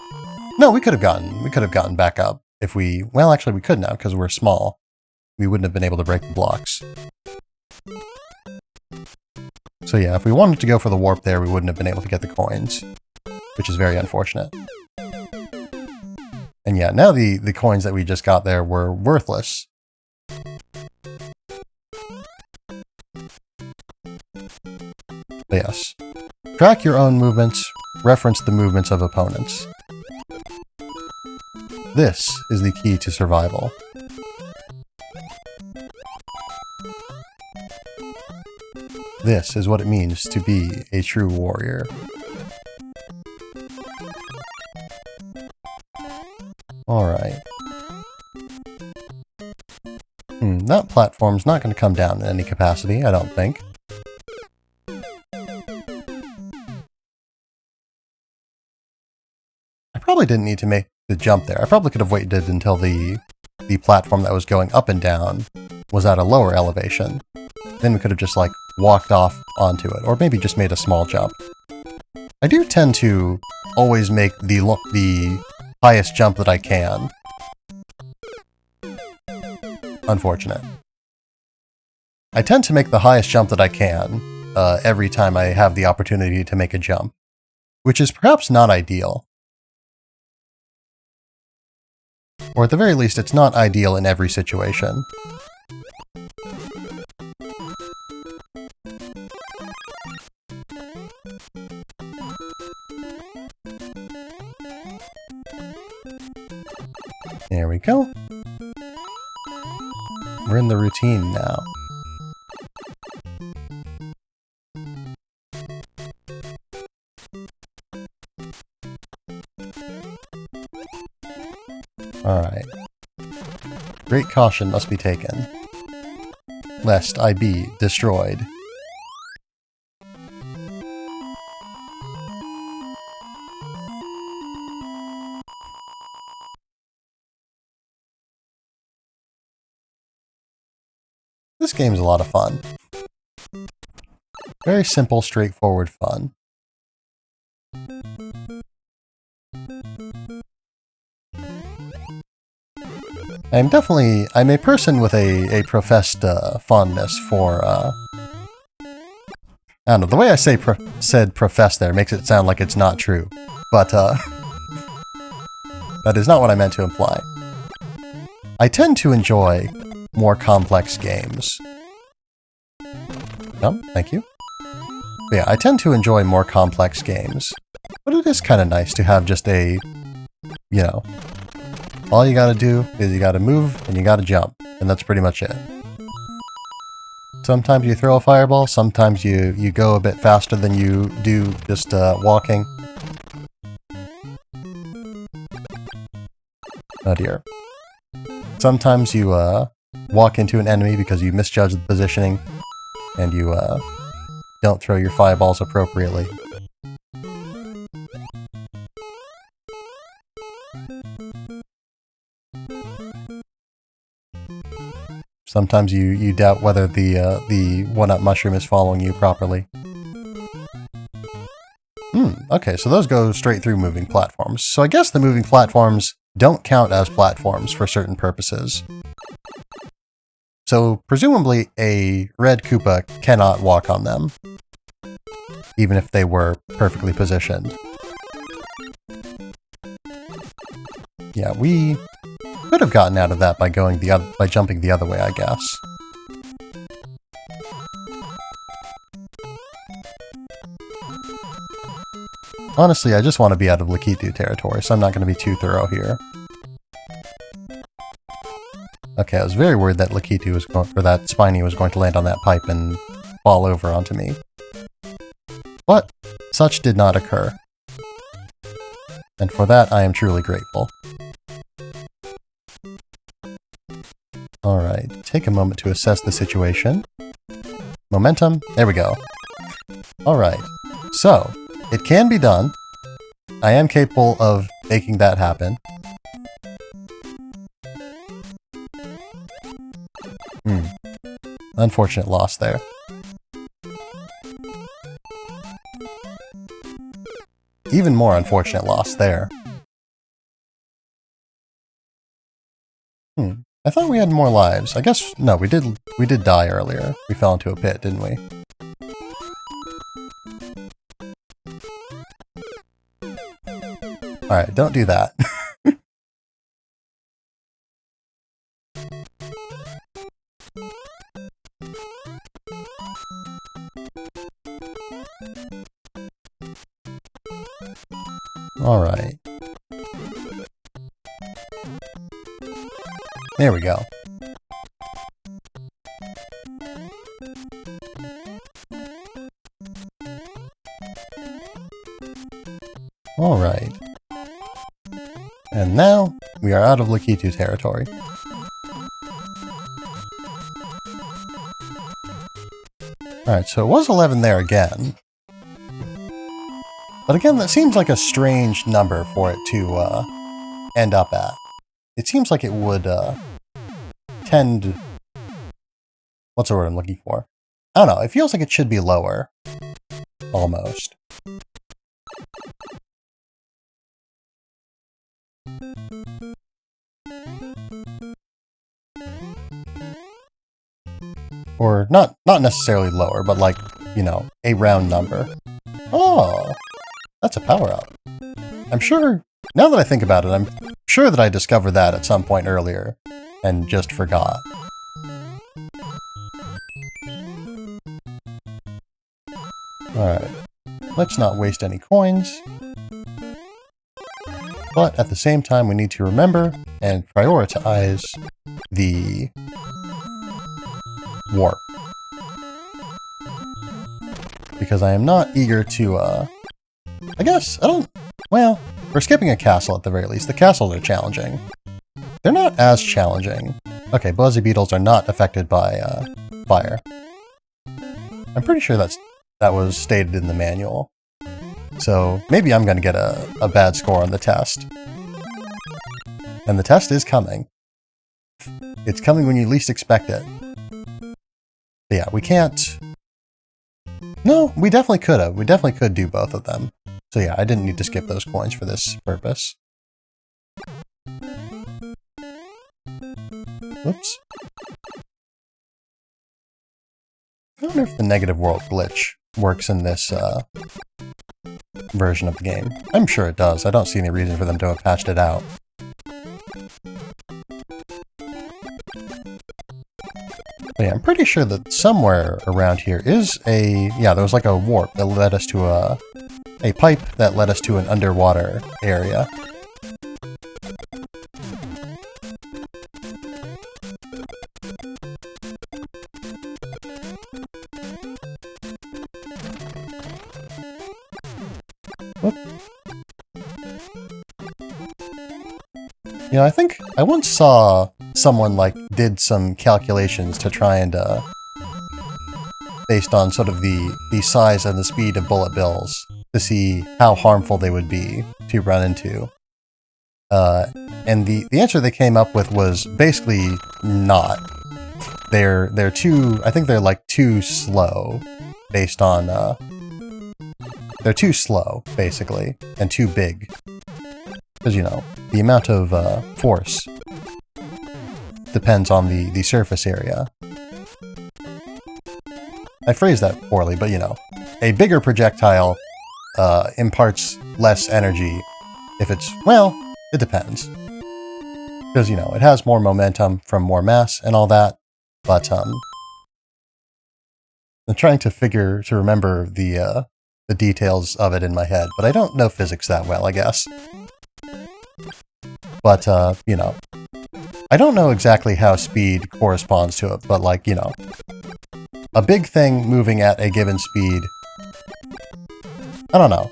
No, we could have gotten back up if we... Well, actually, we could now, because we're small. We wouldn't have been able to break the blocks. So yeah, if we wanted to go for the warp there, we wouldn't have been able to get the coins. Which is very unfortunate. And yeah, now the coins that we just got there were worthless. But yes. Track your own movements, reference the movements of opponents. This is the key to survival. This is what it means to be a true warrior. Alright. That platform's not going to come down in any capacity, I don't think. I probably didn't need to make the jump there. I probably could have waited until the platform that was going up and down was at a lower elevation. Then we could have just, like, walked off onto it, or maybe just made a small jump. I do tend to always make the highest jump that I can. Unfortunate. I tend to make the highest jump that I can every time I have the opportunity to make a jump, which is perhaps not ideal. Or at the very least, it's not ideal in every situation. There we go. We're in the routine now. Alright. Great caution must be taken, lest I be destroyed. This game's a lot of fun. Very simple, straightforward fun. I'm a person with a professed fondness for, I don't know, the way I said professed there makes it sound like it's not true, but, that is not what I meant to imply. I tend to enjoy more complex games. No, thank you. But yeah, I tend to enjoy more complex games, but it is kind of nice to have just a, you know, all you gotta do is you gotta move and you gotta jump, and that's pretty much it. Sometimes you throw a fireball, sometimes you go a bit faster than you do just walking. Oh dear. Sometimes you walk into an enemy because you misjudge the positioning, and you don't throw your fireballs appropriately. Sometimes you doubt whether the one-up mushroom is following you properly. Okay, so those go straight through moving platforms. So I guess the moving platforms don't count as platforms for certain purposes. So presumably a red Koopa cannot walk on them, even if they were perfectly positioned. Yeah, we could have gotten out of that by jumping the other way, I guess. Honestly, I just want to be out of Lakitu territory, so I'm not going to be too thorough here. Okay, I was very worried that Lakitu was going, or that Spiny was going to land on that pipe and fall over onto me. But such did not occur. And for that, I am truly grateful. Alright, take a moment to assess the situation. Momentum, there we go. Alright, so, it can be done. I am capable of making that happen. unfortunate loss there. Even more unfortunate loss there. I thought we had more lives. I guess, no, we did die earlier. We fell into a pit, didn't we? Alright, don't do that. Alright. There we go. Alright. And now, we are out of Lakitu territory. Alright, so it was 11 there again. But again, that seems like a strange number for it to end up at. It seems like it would tend... What's the word I'm looking for? I don't know, it feels like it should be lower. Almost. Or not necessarily lower, but like, you know, a round number. Oh, that's a power-up. I'm sure, now that I think about it, I'm sure that I discovered that at some point earlier, and just forgot. Alright, let's not waste any coins. But at the same time, we need to remember and prioritize the warp. Because I am not eager to, I guess, well, we're skipping a castle at the very least. The castles are challenging. They're not as challenging. Okay, Buzzy Beetles are not affected by, fire. I'm pretty sure that was stated in the manual. So, maybe I'm gonna get a bad score on the test. And the test is coming. It's coming when you least expect it. But yeah, we can't... No, we definitely could have. We definitely could do both of them. So yeah, I didn't need to skip those coins for this purpose. Whoops. I wonder if the negative world glitch works in this version of the game. I'm sure it does. I don't see any reason for them to have patched it out. But yeah, I'm pretty sure that somewhere around here is yeah, there was like a warp that led us to a pipe that led us to an underwater area. Whoop. You know, I think I once saw someone like did some calculations to try and based on sort of the size and the speed of bullet bills to see how harmful they would be to run into. And the answer they came up with was basically not. They're too, I think they're like too slow based on they're too slow basically and too big. Because, you know, the amount of force depends on the surface area. I phrased that poorly, but you know, a bigger projectile imparts less energy if it's, well, it depends. Because, you know, it has more momentum from more mass and all that, but I'm trying to remember the details of it in my head, but I don't know physics that well, I guess. But, you know, I don't know exactly how speed corresponds to it, but like, you know, a big thing moving at a given speed, I don't know.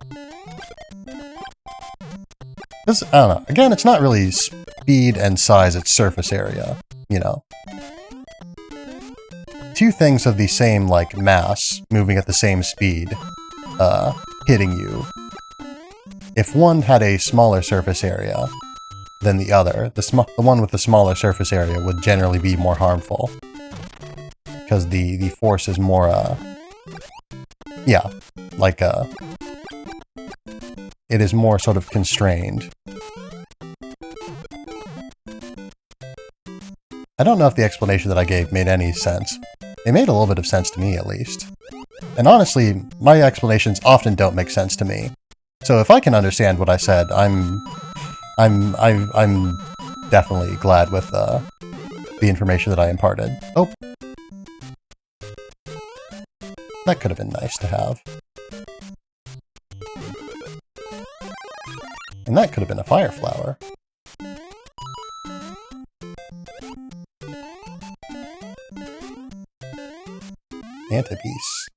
I don't know. Again, it's not really speed and size, it's surface area, you know. Two things of the same, like, mass moving at the same speed, hitting you. If one had a smaller surface area than the other, the one with the smaller surface area would generally be more harmful. because the force is more, yeah, like, it is more sort of constrained. I don't know if the explanation that I gave made any sense. It made a little bit of sense to me, at least. And honestly, my explanations often don't make sense to me. So if I can understand what I said, I'm definitely glad with the information that I imparted. Oh, that could have been nice to have. And that could have been a fire flower. Antipiece.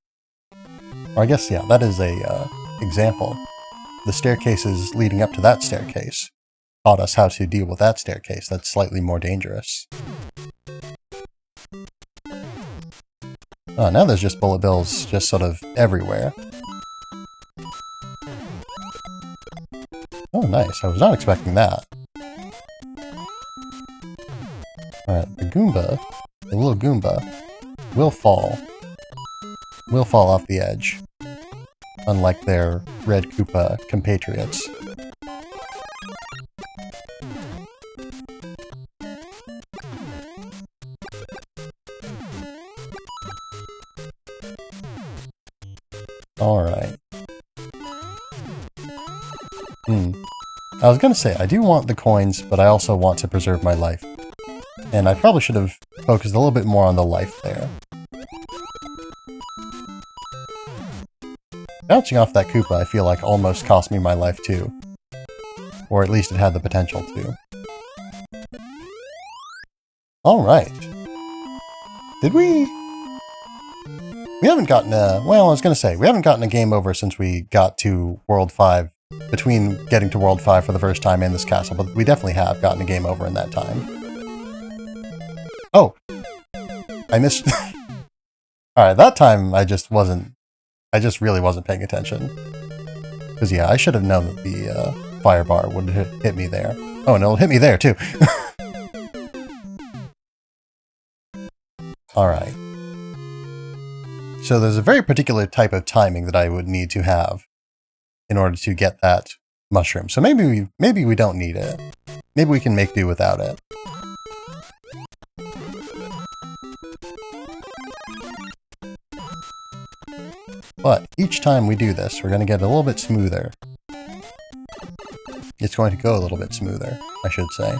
Or I guess, yeah, that is a example. The staircases leading up to that staircase taught us how to deal with that staircase that's slightly more dangerous. Oh, now there's just bullet bills just sort of everywhere. Oh, nice. I was not expecting that. Alright, the Goomba, the little Goomba, will fall. Will fall off the edge. Unlike their red Koopa compatriots. Alright. I was gonna say, I do want the coins, but I also want to preserve my life. And I probably should have focused a little bit more on the life there. Bouncing off that Koopa, I feel like almost cost me my life too. Or at least it had the potential to. Alright. Did we... We haven't gotten a... Well, I was gonna say, we haven't gotten a game over since we got to World 5. Between getting to World 5 for the first time in this castle, but we definitely have gotten a game over in that time. Oh! I missed... Alright, that time I just really wasn't paying attention. Because yeah, I should have known that the fire bar would hit me there. Oh, and it'll hit me there too! Alright. So there's a very particular type of timing that I would need to have in order to get that mushroom. So maybe we don't need it. Maybe we can make do without it. But each time we do this, we're going to get a little bit smoother. It's going to go a little bit smoother, I should say.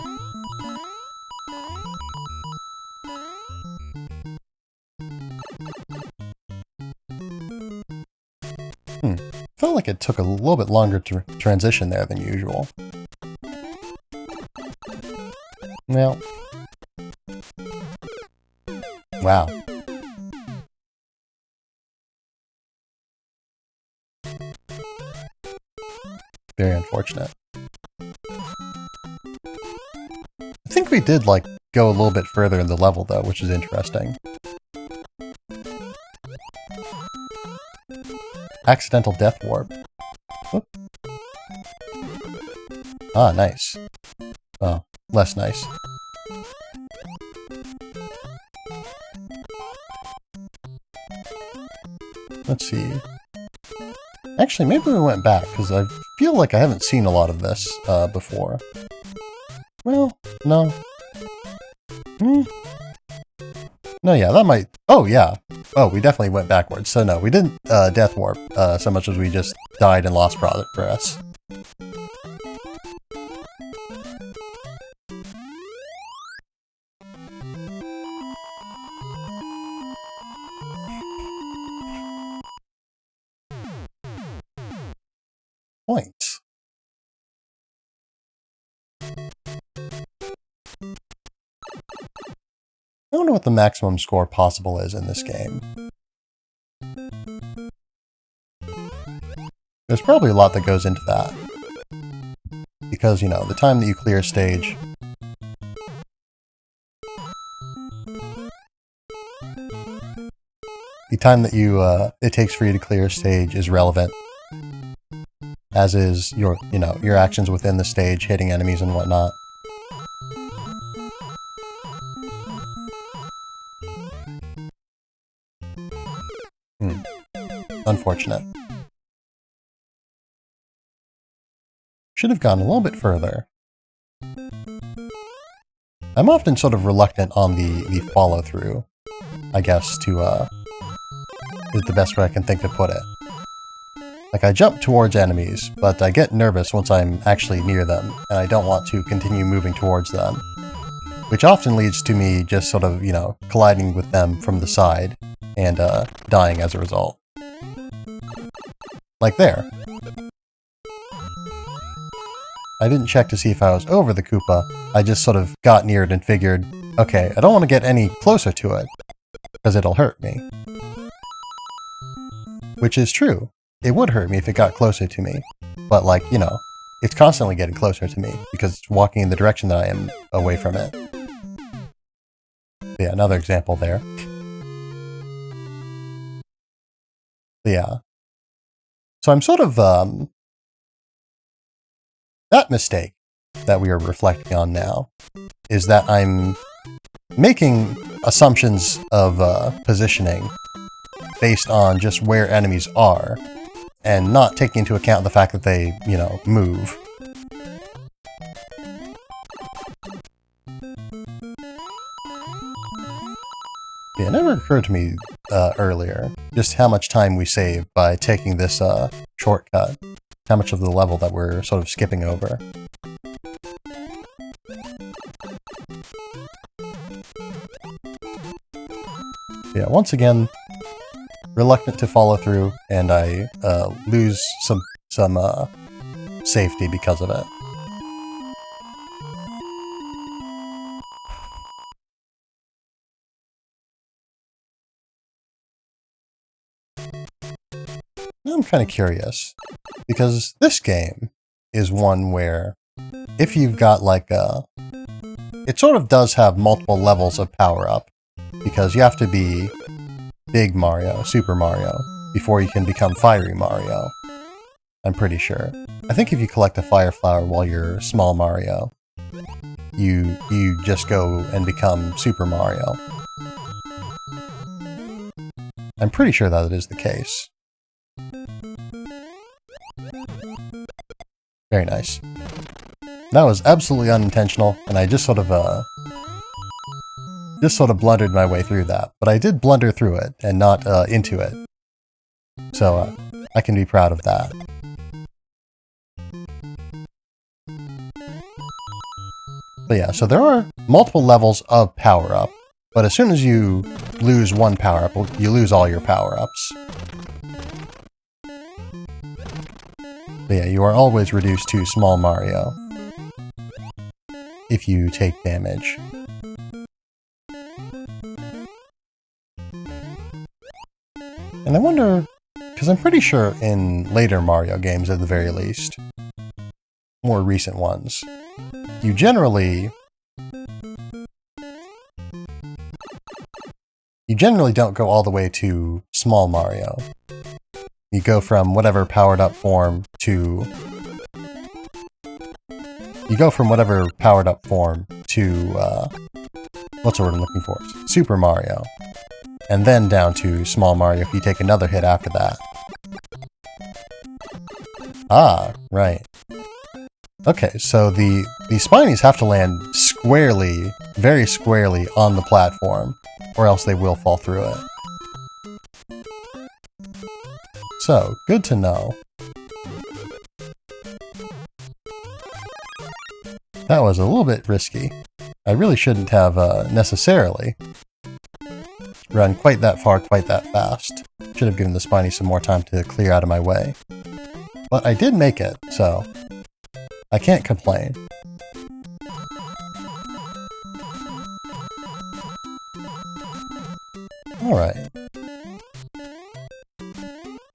Felt like it took a little bit longer to transition there than usual. Well. Wow. Very unfortunate. I think we did, like, go a little bit further in the level, though, which is interesting. Accidental death warp. Whoop. Ah, nice. Oh, less nice. Let's see. Actually, maybe we went back, because I feel like I haven't seen a lot of this before. Well, no. No, yeah, that might... Oh, yeah. Oh, we definitely went backwards. So no, we didn't death warp so much as we just died and lost progress. Points. I wonder what the maximum score possible is in this game. There's probably a lot that goes into that. Because, you know, the time that you clear a stage... The time that it takes for you to clear a stage is relevant. As is your, your actions within the stage, hitting enemies and whatnot. Unfortunate. Should have gone a little bit further. I'm often sort of reluctant on the follow-through, I guess, is the best way I can think to put it. Like, I jump towards enemies, but I get nervous once I'm actually near them, and I don't want to continue moving towards them. Which often leads to me just sort of, colliding with them from the side, and dying as a result. Like there. I didn't check to see if I was over the Koopa, I just sort of got near it and figured, okay, I don't want to get any closer to it, because it'll hurt me. Which is true. It would hurt me if it got closer to me, but like, it's constantly getting closer to me, because it's walking in the direction that I am away from it. Yeah, another example there. Yeah. So I'm sort of, that mistake that we are reflecting on now is that I'm making assumptions of positioning based on just where enemies are, and not taking into account the fact that they, move. Yeah, it never occurred to me earlier just how much time we save by taking this shortcut. How much of the level that we're sort of skipping over. Yeah, once again, reluctant to follow through, and I lose some safety because of it. I'm kind of curious, because this game is one where if you've got like it sort of does have multiple levels of power-up, because you have to be Big Mario, Super Mario, before you can become Fiery Mario. I'm pretty sure. I think if you collect a Fire Flower while you're Small Mario, you just go and become Super Mario. I'm pretty sure that it is the case. Very nice. That was absolutely unintentional, and I just sort of blundered my way through that. But I did blunder through it, and not into it. So I can be proud of that. But yeah, so there are multiple levels of power-up, but as soon as you lose one power-up, you lose all your power-ups. But yeah, you are always reduced to Small Mario if you take damage. And I wonder, because I'm pretty sure in later Mario games at the very least, more recent ones, you generally don't go all the way to Small Mario. You go from whatever powered up form to... what's the word I'm looking for? Super Mario. And then down to Small Mario if you take another hit after that. Ah, right. Okay, so the Spinies have to land squarely, very squarely on the platform, or else they will fall through it. So, good to know. That was a little bit risky. I really shouldn't have necessarily run quite that far, quite that fast. Should have given the Spiny some more time to clear out of my way. But I did make it, so I can't complain. Alright.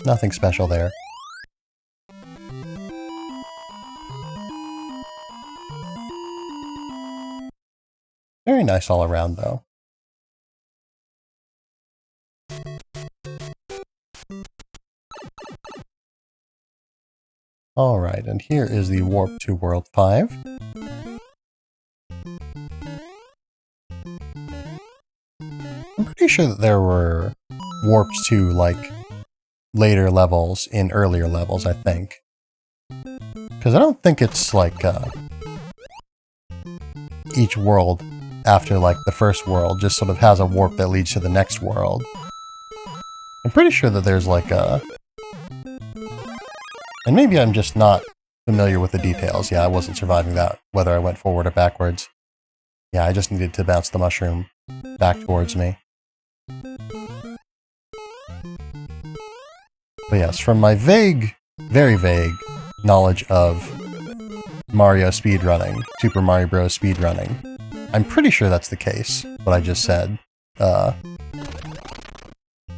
Nothing special there. Very nice all around, though. Alright, and here is the warp to World 5. I'm pretty sure that there were warps to, like, later levels in earlier levels, I think. Because I don't think it's like each world after like the first world just sort of has a warp that leads to the next world. I'm pretty sure that there's like a... And maybe I'm just not familiar with the details. Yeah, I wasn't surviving that, whether I went forward or backwards. Yeah, I just needed to bounce the mushroom back towards me. But yes, from my vague, very vague knowledge of Mario speedrunning, Super Mario Bros. Speedrunning, I'm pretty sure that's the case, what I just said. That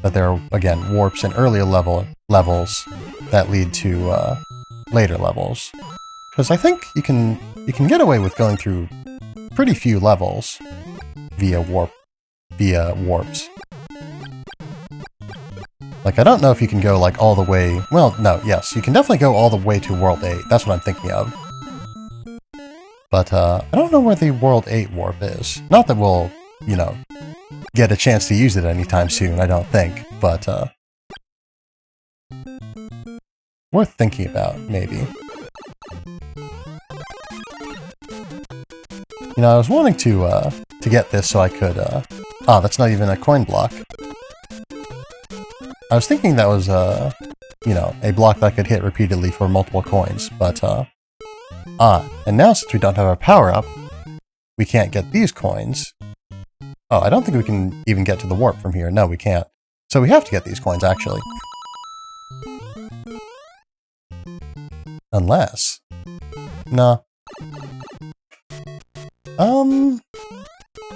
there are, again, warps in earlier levels that lead to later levels. Because I think you can get away with going through pretty few levels via warps. Like, I don't know if you can go, like, all the way... Well, no, yes, you can definitely go all the way to World 8. That's what I'm thinking of. But, I don't know where the World 8 warp is. Not that we'll, you know, get a chance to use it anytime soon, I don't think. But, worth thinking about, maybe. You know, I was wanting to get this so I could, that's not even a coin block. I was thinking that was, you know, a block that I could hit repeatedly for multiple coins, but, and now since we don't have our power-up, we can't get these coins. Oh, I don't think we can even get to the warp from here. No, we can't. So we have to get these coins, actually. Unless... No.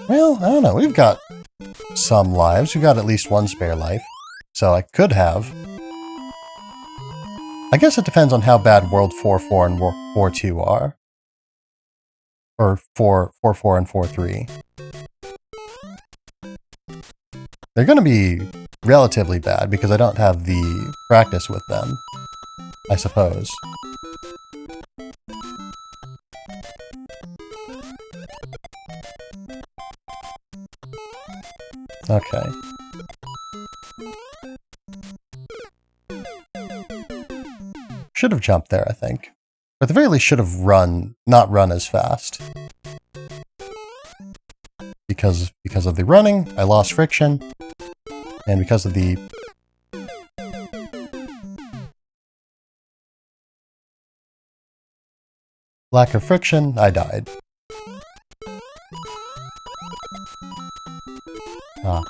Well, I don't know. We've got some lives. We've got at least one spare life. So I could have. I guess it depends on how bad World 4-4 and World 4-2 are. Or 4-4 and 4-3. They're going to be relatively bad because I don't have the practice with them, I suppose. Okay. Should have jumped there, I think. Or at the very least should have not run as fast. Because of the running, I lost friction. And because of the... lack of friction, I died. Ah.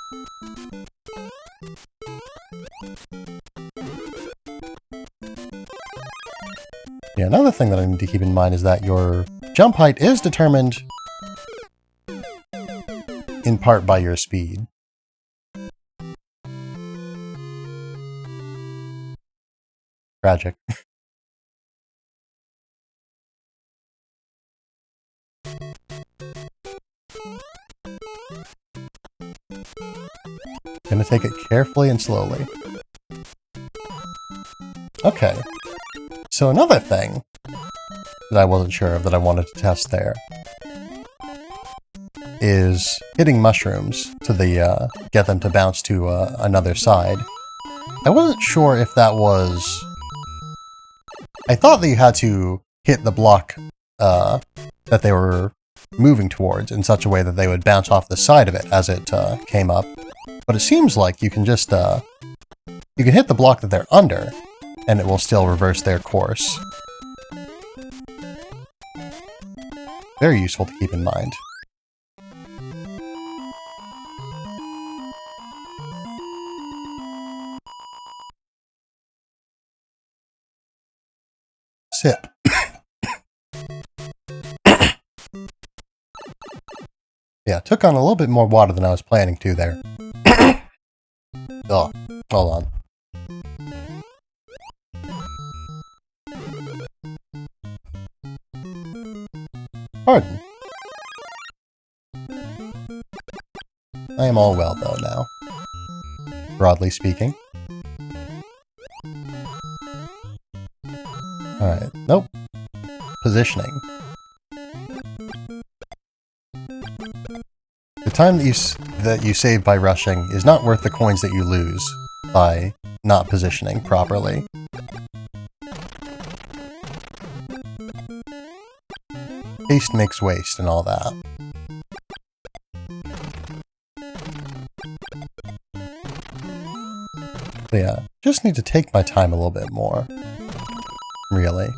Yeah, another thing that I need to keep in mind is that your jump height is determined in part by your speed. Tragic. Gonna take it carefully and slowly. Okay. So another thing that I wasn't sure of that I wanted to test there is hitting mushrooms to get them to bounce to another side. I wasn't sure if that was... I thought that you had to hit the block that they were moving towards in such a way that they would bounce off the side of it as it came up. But it seems like you can just... you can hit the block that they're under, and it will still reverse their course. Very useful to keep in mind. Sip. Yeah, took on a little bit more water than I was planning to there. Oh, hold on. Pardon. I am all well, though, now. Broadly speaking. Alright, nope. Positioning. The time that you save by rushing is not worth the coins that you lose by not positioning properly. Haste makes waste and all that. But yeah, just need to take my time a little bit more. Really.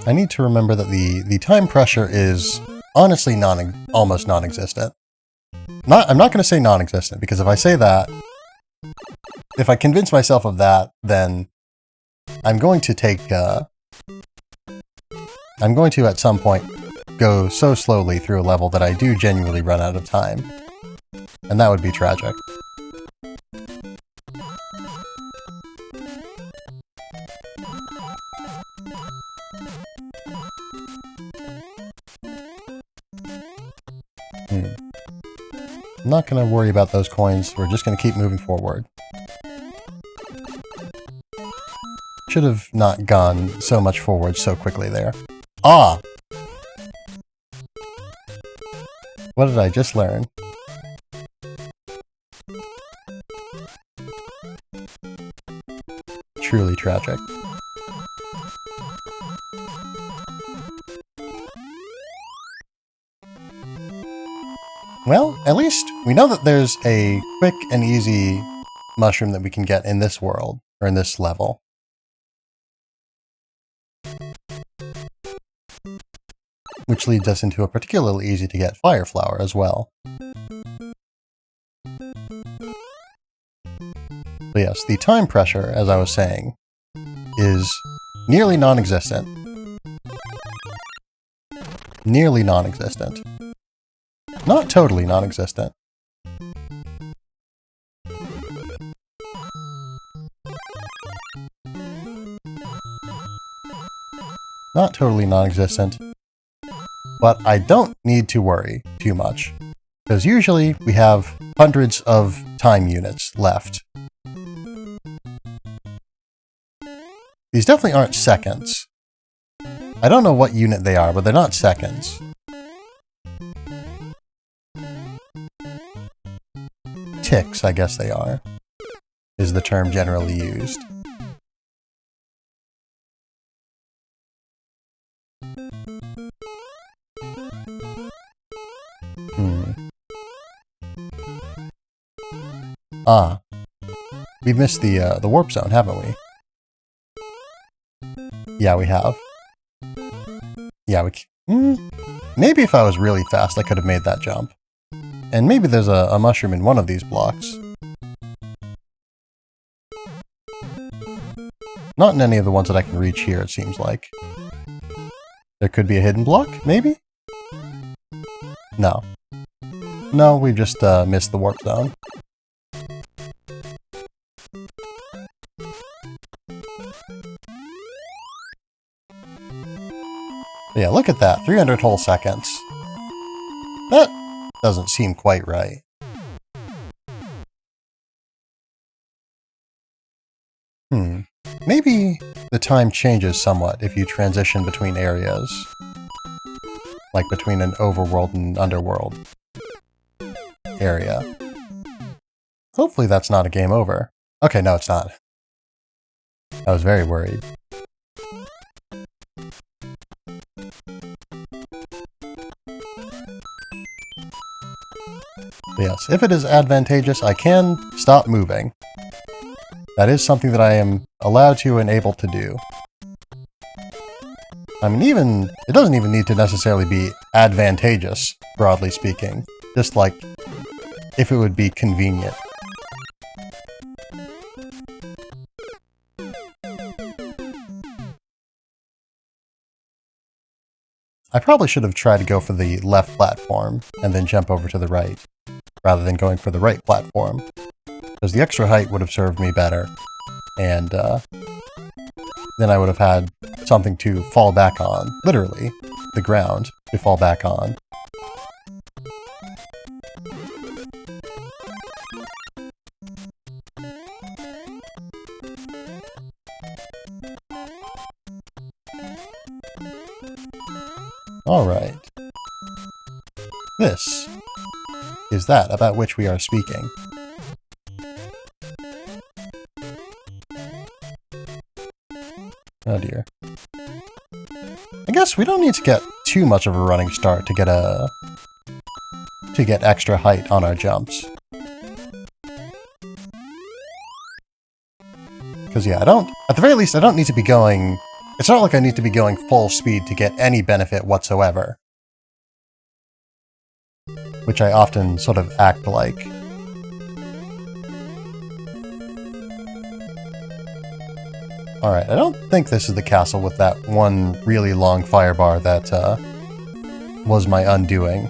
I need to remember that the time pressure is honestly almost non-existent. I'm not going to say non-existent, because if I say that, if I convince myself of that, then I'm going to at some point go so slowly through a level that I do genuinely run out of time. And that would be tragic. I'm not going to worry about those coins, we're just going to keep moving forward. Should have not gone so much forward so quickly there. Ah! What did I just learn? Truly tragic. Well, at least we know that there's a quick and easy mushroom that we can get in this world, or in this level. Which leads us into a particularly easy to get fire flower as well. But yes, the time pressure, as I was saying, is nearly non-existent. Nearly non-existent. Not totally non-existent. Not totally non-existent. But I don't need to worry too much, because usually we have hundreds of time units left. These definitely aren't seconds. I don't know what unit they are, but they're not seconds. Ticks, I guess they are, is the term generally used. Ah, we've missed the warp zone, haven't we? Yeah, we have. Yeah, maybe if I was really fast, I could have made that jump. And maybe there's a mushroom in one of these blocks. Not in any of the ones that I can reach here, it seems like. There could be a hidden block, maybe? No. No, we've just missed the warp zone. Yeah, look at that, 300 whole seconds. That doesn't seem quite right. Maybe the time changes somewhat if you transition between areas. Like between an overworld and underworld area. Hopefully that's not a game over. Okay, no, it's not. I was very worried. Yes, if it is advantageous, I can stop moving. That is something that I am allowed to and able to do. I mean, it doesn't even need to necessarily be advantageous, broadly speaking. Just like, if it would be convenient. I probably should have tried to go for the left platform and then jump over to the right, rather than going for the right platform. Because the extra height would have served me better, and then I would have had something to fall back on, literally, the ground to fall back on. Alright. this is that about which we are speaking. Oh dear. I guess we don't need to get too much of a running start to get extra height on our jumps. Because yeah, at the very least, I don't need to be going... It's not like I need to be going full speed to get any benefit whatsoever. Which I often sort of act like. Alright, I don't think this is the castle with that one really long fire bar that was my undoing.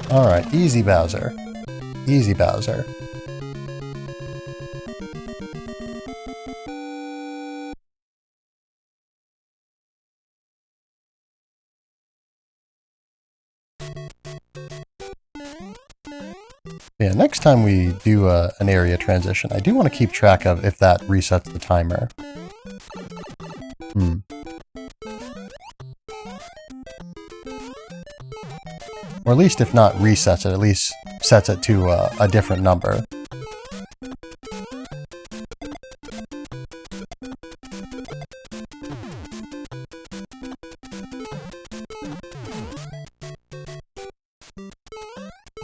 Alright, easy Bowser. Easy Bowser. Yeah, next time we do an area transition, I do want to keep track of if that resets the timer. Or at least if not resets it, at least sets it to a different number.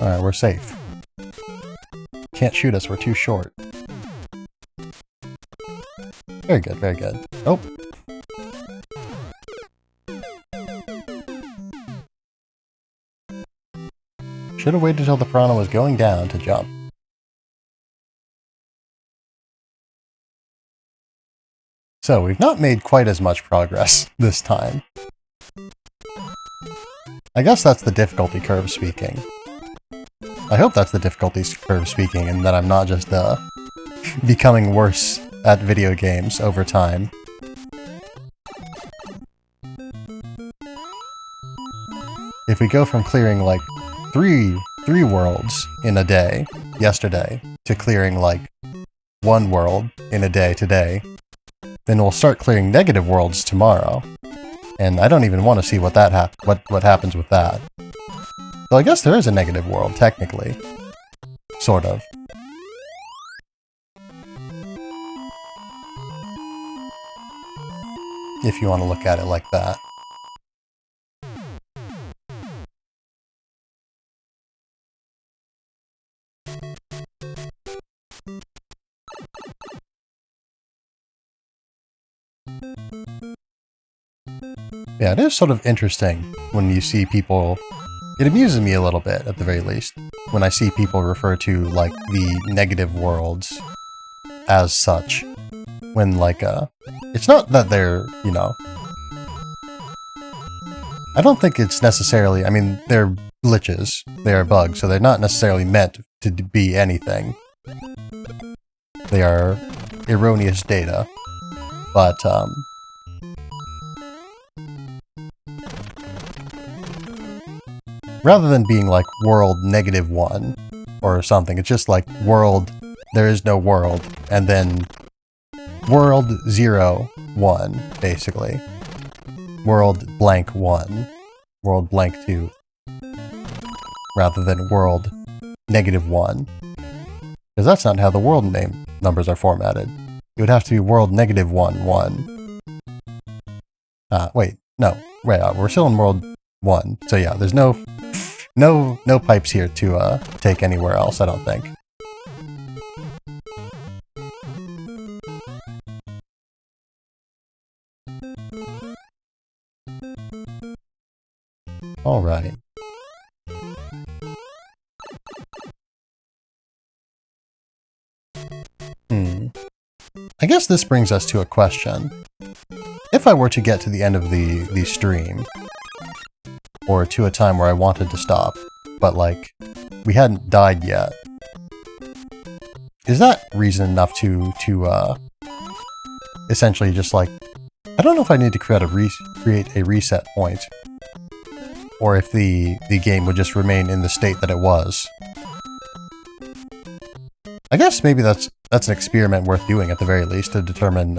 Alright, we're safe. Can't shoot us, we're too short. Very good, very good. Oh! Should have waited till the piranha was going down to jump. So, we've not made quite as much progress this time. I guess that's the difficulty curve speaking. I hope that's the difficulty curve speaking, and that I'm not just becoming worse at video games over time. If we go from clearing like three worlds in a day, yesterday, to clearing like 1 world in a day today, then we'll start clearing negative worlds tomorrow. And I don't even want to see what what happens with that. So I guess there is a negative world, technically. Sort of. If you want to look at it like that. Yeah, it is sort of interesting when you see people... It amuses me a little bit, at the very least, when I see people refer to, like, the negative worlds as such. When, like, it's not that they're, you know... I don't think it's necessarily... I mean, they're glitches. They're bugs, so they're not necessarily meant to be anything. They are erroneous data. But, rather than being like world -1 or something, it's just like world, there is no world, and then world 0, 1, basically. World blank 1, world blank 2, rather than world -1. Because that's not how the world name numbers are formatted. It would have to be world -1, 1. Wait, no, wait, we're still in world 1, so yeah, there's no pipes here to take anywhere else, I don't think. Alright. I guess this brings us to a question. If I were to get to the end of the stream, or to a time where I wanted to stop, but like, we hadn't died yet, is that reason enough to essentially just like, I don't know if I need to create a reset point, or if the game would just remain in the state that it was. I guess maybe that's an experiment worth doing at the very least to determine,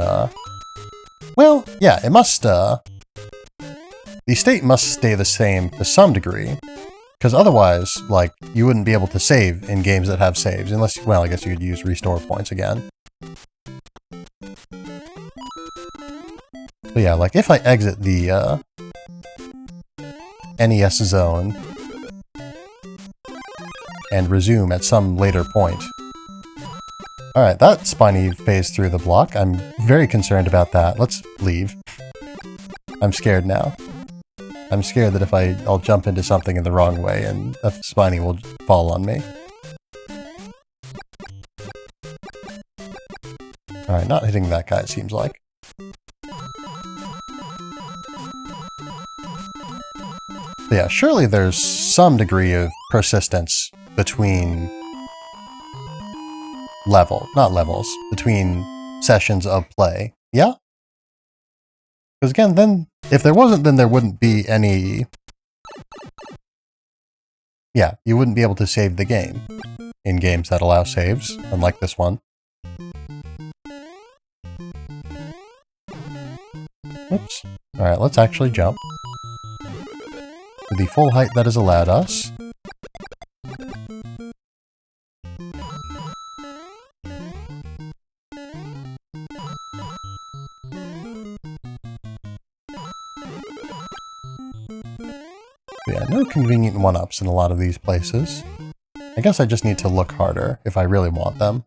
well, yeah, it must, the state must stay the same to some degree. Because otherwise, like, you wouldn't be able to save in games that have saves, unless, well, I guess you could use restore points again. But yeah, like, if I exit the, NES zone and resume at some later point. Alright, that spiny phased through the block. I'm very concerned about that. Let's leave. I'm scared now. I'm scared that if I'll jump into something in the wrong way and a spiny will fall on me. Alright, not hitting that guy, it seems like. But yeah, surely there's some degree of persistence between between sessions of play. Yeah? Because again, then, if there wasn't, then there wouldn't be any... Yeah, you wouldn't be able to save the game in games that allow saves, unlike this one. Oops. Alright, let's actually jump to the full height that is allowed us. Yeah, no convenient one-ups in a lot of these places. I guess I just need to look harder if I really want them.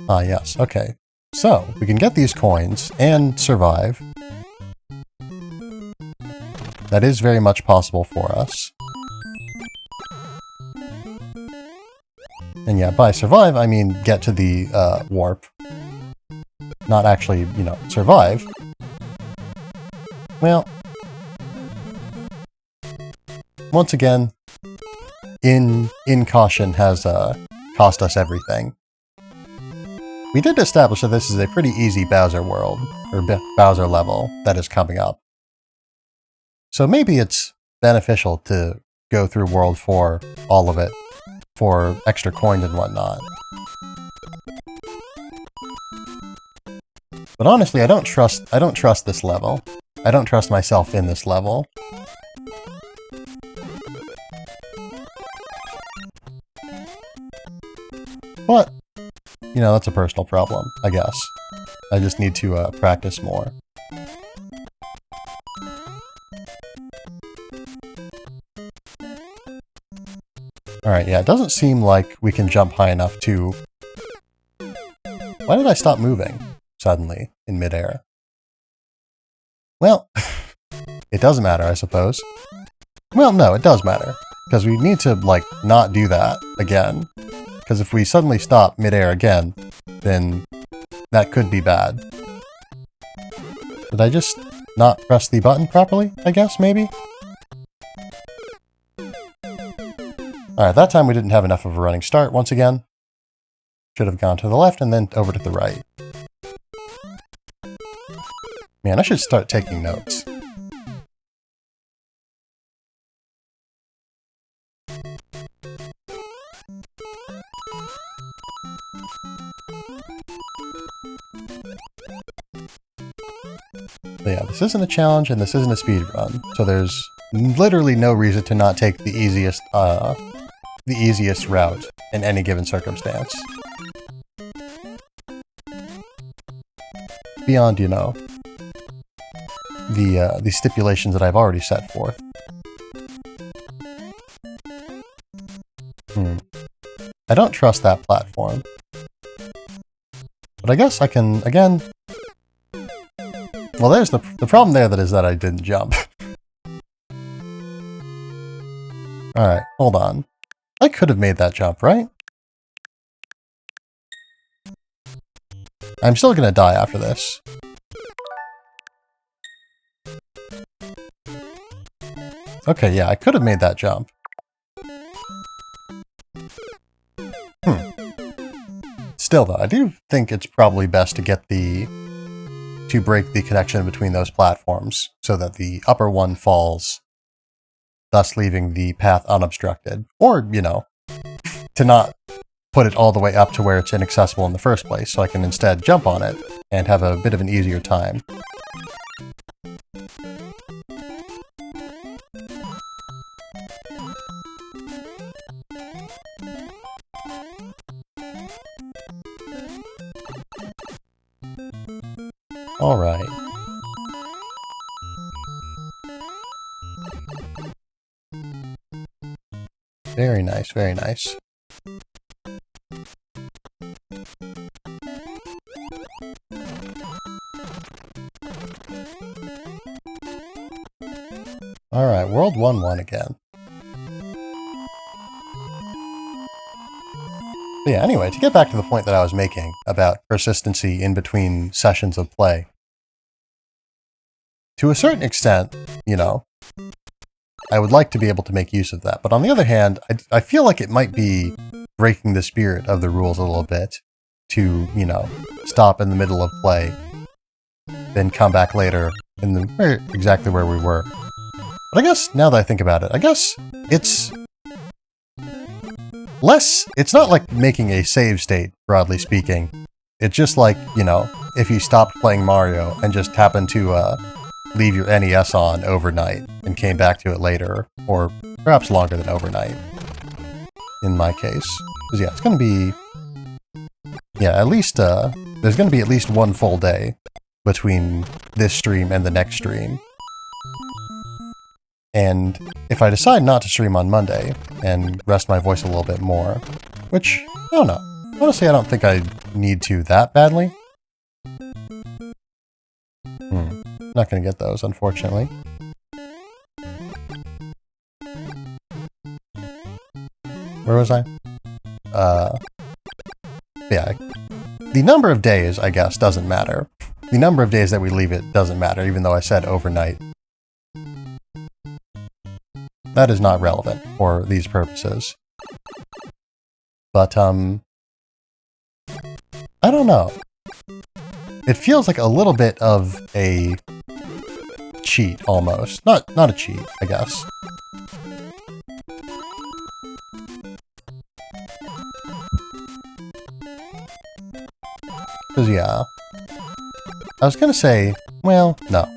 Ah, yes, okay. So, we can get these coins and survive. That is very much possible for us. And yeah, by survive, I mean get to the warp. Not actually, you know, survive. Well, once again, caution has cost us everything. We did establish that this is a pretty easy Bowser world, or Bowser level, that is coming up. So maybe it's beneficial to go through World 4, all of it, for extra coins and whatnot. But honestly, I don't trust this level. I don't trust myself in this level. But, you know, that's a personal problem, I guess. I just need to practice more. Alright, yeah, it doesn't seem like we can jump high enough to... Why did I stop moving suddenly in midair? Well, it doesn't matter, I suppose. Well, no, it does matter. Because we need to, like, not do that again. Because if we suddenly stop midair again, then that could be bad. Did I just not press the button properly, I guess, maybe? Alright, that time we didn't have enough of a running start once again. Should have gone to the left and then over to the right. Man, I should start taking notes. But yeah, this isn't a challenge and this isn't a speed run, so there's literally no reason to not take the easiest route in any given circumstance. Beyond, you know, the stipulations that I've already set forth. I don't trust that platform. But I guess I can, again... Well, there's the problem there that is that I didn't jump. Alright, hold on. I could have made that jump, right? I'm still gonna die after this. Okay, yeah, I could have made that jump. Still though, I do think it's probably best to get the to break the connection between those platforms so that the upper one falls, thus leaving the path unobstructed. Or, you know, to not put it all the way up to where it's inaccessible in the first place, so I can instead jump on it and have a bit of an easier time. Alright. Very nice, very nice. Alright, World 1-1 again. But yeah, anyway, to get back to the point that I was making about persistency in between sessions of play. To a certain extent, you know, I would like to be able to make use of that. But on the other hand, I feel like it might be breaking the spirit of the rules a little bit to, you know, stop in the middle of play, then come back later in the exactly where we were. But I guess, now that I think about it, I guess it's less, it's not like making a save state, broadly speaking. It's just like, you know, if you stopped playing Mario and just happened to leave your NES on overnight and came back to it later, or perhaps longer than overnight, in my case. Because yeah, it's going to be, yeah, at least, there's going to be at least one full day between this stream and the next stream. And if I decide not to stream on Monday and rest my voice a little bit more, which, I don't know. Honestly, I don't think I need to that badly. Not gonna get those, unfortunately. Where was I? Yeah. The number of days, I guess, doesn't matter. The number of days that we leave it doesn't matter, even though I said overnight. That is not relevant for these purposes. But, I don't know. It feels like a little bit of a cheat, almost. Not a cheat, I guess. Because, yeah. I was gonna say, well, no.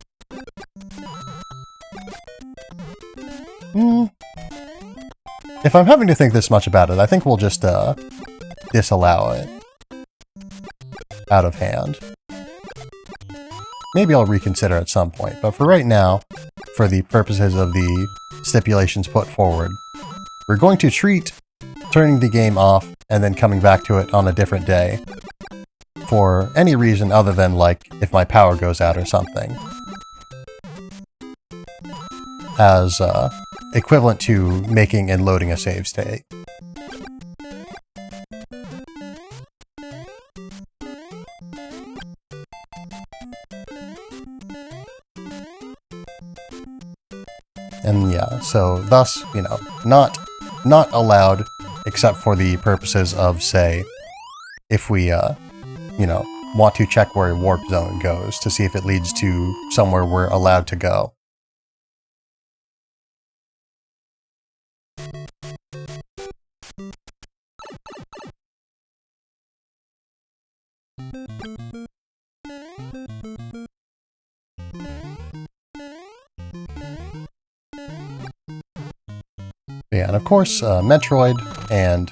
If I'm having to think this much about it, I think we'll just, disallow it. Out of hand. Maybe I'll reconsider at some point, but for right now, for the purposes of the stipulations put forward, we're going to treat turning the game off and then coming back to it on a different day for any reason other than, like, if my power goes out or something. As, equivalent to making and loading a save state. And yeah, so thus, you know, not allowed except for the purposes of, say, if we, you know, want to check where a warp zone goes to see if it leads to somewhere we're allowed to go. Yeah, and of course, Metroid and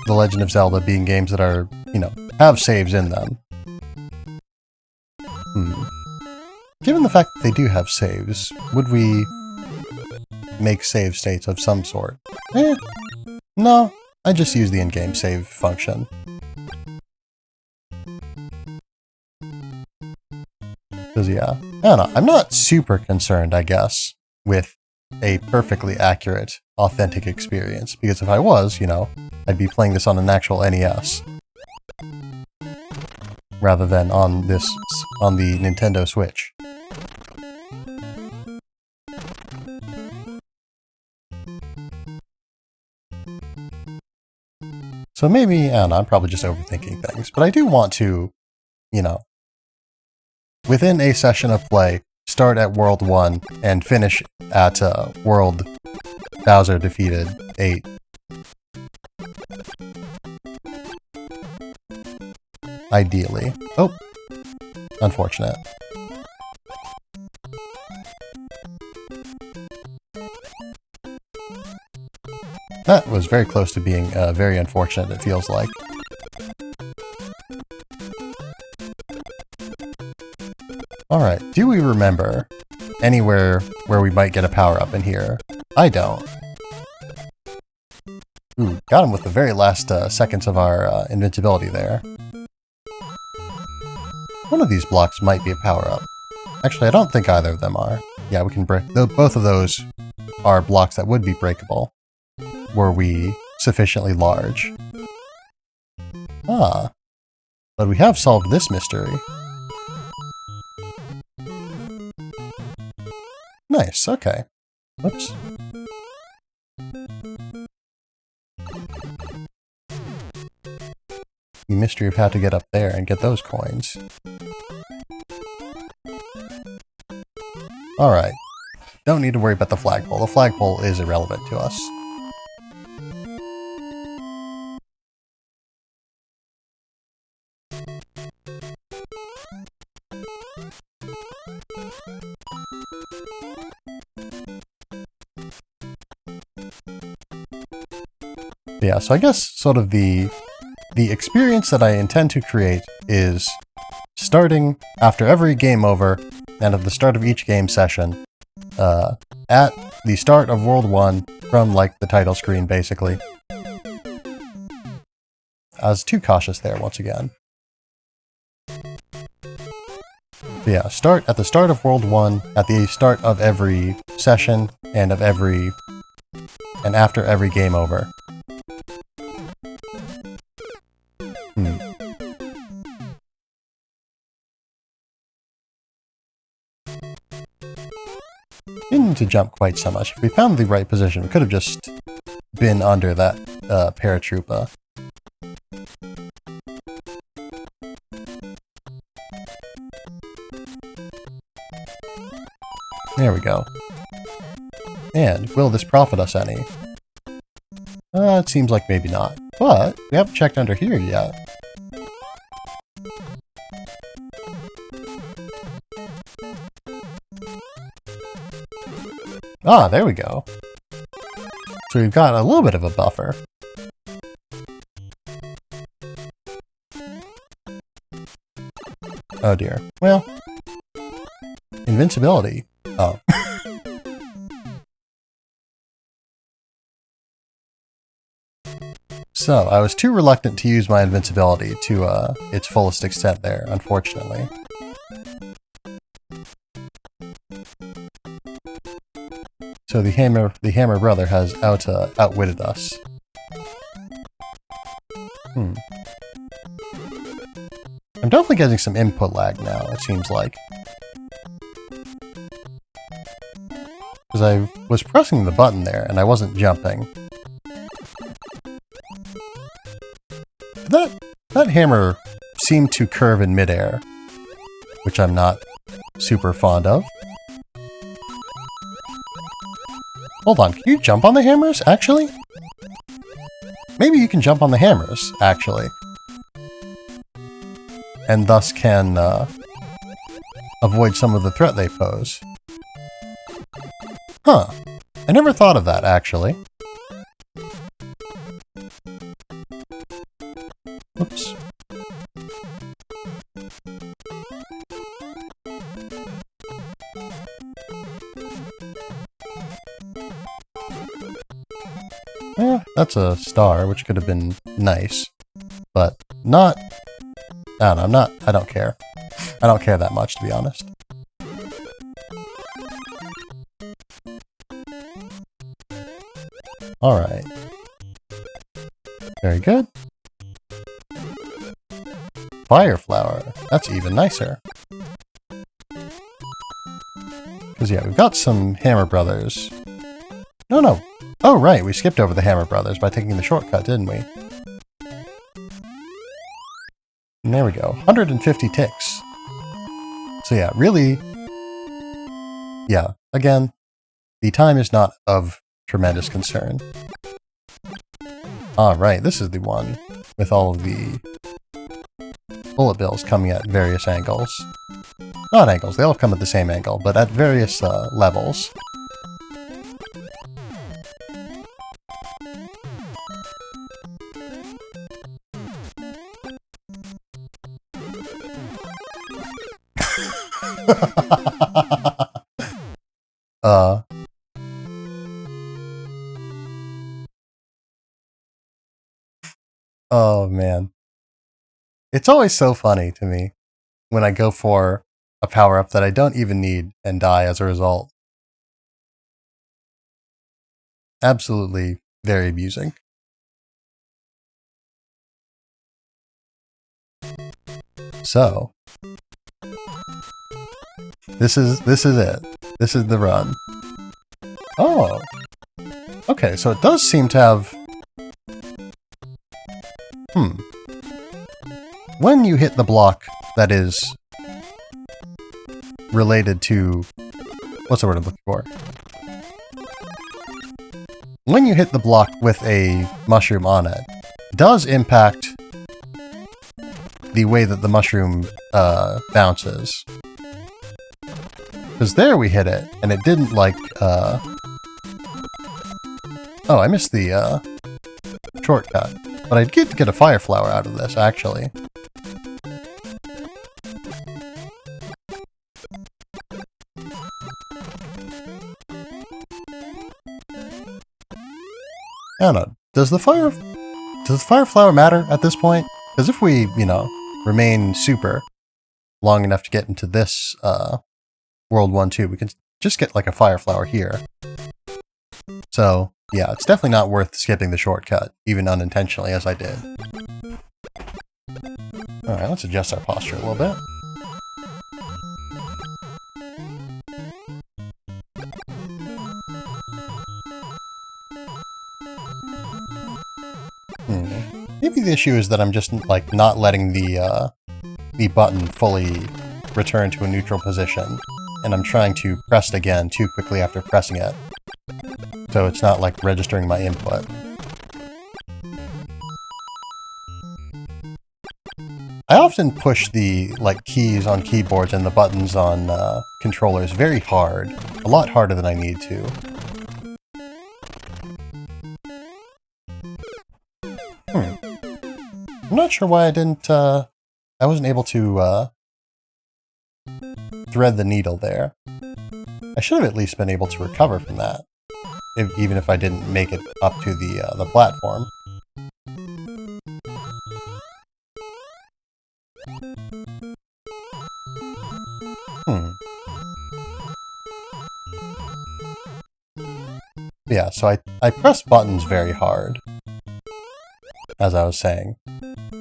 The Legend of Zelda being games that are, you know, have saves in them. Given the fact that they do have saves, would we make save states of some sort? No, I just use the in-game save function. Because yeah, I don't know, I'm not super concerned, I guess, with a perfectly accurate, authentic experience, because if I was, you know, I'd be playing this on an actual NES. Rather than on the Nintendo Switch. So maybe, I don't know, I'm probably just overthinking things, but I do want to, you know, within a session of play, start at World 1 and finish at World Bowser defeated 8. Ideally. Oh, unfortunate. That was very close to being very unfortunate, it feels like. Alright, do we remember anywhere where we might get a power-up in here? I don't. Ooh, got him with the very last seconds of our invincibility there. One of these blocks might be a power-up. Actually, I don't think either of them are. Yeah, we can break... Both of those are blocks that would be breakable, were we sufficiently large. Ah. But we have solved this mystery. Nice, okay. Whoops. The mystery of how to get up there and get those coins. Alright. Don't need to worry about the flagpole. The flagpole is irrelevant to us. Yeah, so I guess sort of the experience that I intend to create is starting after every game over and at the start of each game session, at the start of World 1 from like the title screen basically. I was too cautious there once again. But yeah, start at the start of World 1, at the start of every session, and after every game over. Didn't need to jump quite so much. If we found the right position, we could have just been under that paratroopa. There we go. And will this profit us any? It seems like maybe not. But we haven't checked under here yet. Ah, there we go. So we've got a little bit of a buffer. Oh dear. Well, invincibility. Oh. So, I was too reluctant to use my invincibility to its fullest extent there, unfortunately. So the Hammer brother has outwitted us. I'm definitely getting some input lag now, it seems like. Because I was pressing the button there, and I wasn't jumping. That hammer seemed to curve in midair, which I'm not super fond of. Hold on, can you jump on the hammers, actually? Maybe you can jump on the hammers, actually. And thus can avoid some of the threat they pose. Huh. I never thought of that, actually. Oops. That's a star, which could have been nice, but not... I don't know, I don't care. I don't care that much, to be honest. Alright. Very good. Fire flower. That's even nicer. Because yeah, we've got some Hammer Brothers. No. Oh, right, we skipped over the Hammer Brothers by taking the shortcut, didn't we? And there we go. 150 ticks. So yeah, really, yeah, again, the time is not of tremendous concern. Alright, this is the one with all of the bullet bills coming at various angles. Not angles, they all come at the same angle, but at various levels. Oh man. It's always so funny to me when I go for a power-up that I don't even need and die as a result. Absolutely very amusing. So, this is it. This is the run. Oh. Okay, so it does seem to have... When you hit the block that is related to... What's the word I'm looking for? When you hit the block with a mushroom on it, it does impact the way that the mushroom bounces. Because there we hit it, and it didn't like... Oh, I missed the shortcut. But I did get a fire flower out of this, actually. I don't know. Does the fire flower matter at this point? Because if we, you know, remain super long enough to get into this World 1-2, we can just get like a fire flower here. So, yeah, it's definitely not worth skipping the shortcut, even unintentionally as I did. Alright, let's adjust our posture a little bit. Maybe the issue is that I'm just, like, not letting the button fully return to a neutral position, and I'm trying to press it again too quickly after pressing it. So it's not, like, registering my input. I often push the, like, keys on keyboards and the buttons on controllers very hard. A lot harder than I need to. I'm not sure why I didn't, I wasn't able to, thread the needle there. I should have at least been able to recover from that, even if I didn't make it up to the platform. Yeah, so I press buttons very hard, as I was saying,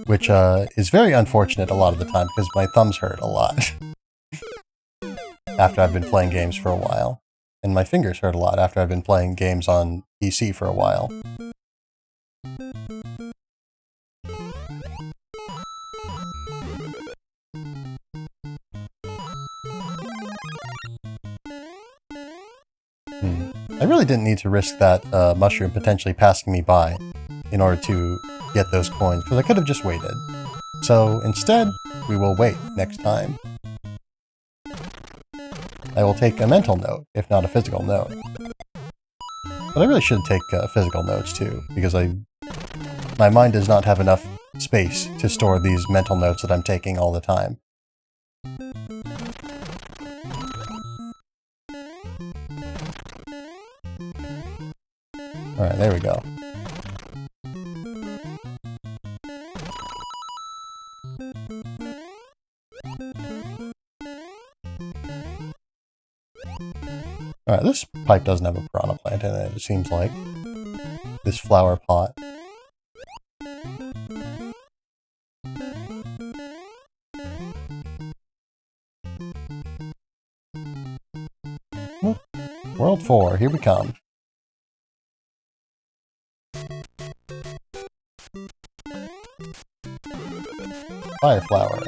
which is very unfortunate a lot of the time because my thumbs hurt a lot after I've been playing games for a while, and my fingers hurt a lot after I've been playing games on PC for a while. I really didn't need to risk that mushroom potentially passing me by in order to get those coins, because I could have just waited. So instead, we will wait next time. I will take a mental note, if not a physical note. But I really should take physical notes too, because my mind does not have enough space to store these mental notes that I'm taking all the time. Alright, there we go. Alright, this pipe doesn't have a piranha plant in it, it seems like. This flower pot. World 4, here we come. Fire flower.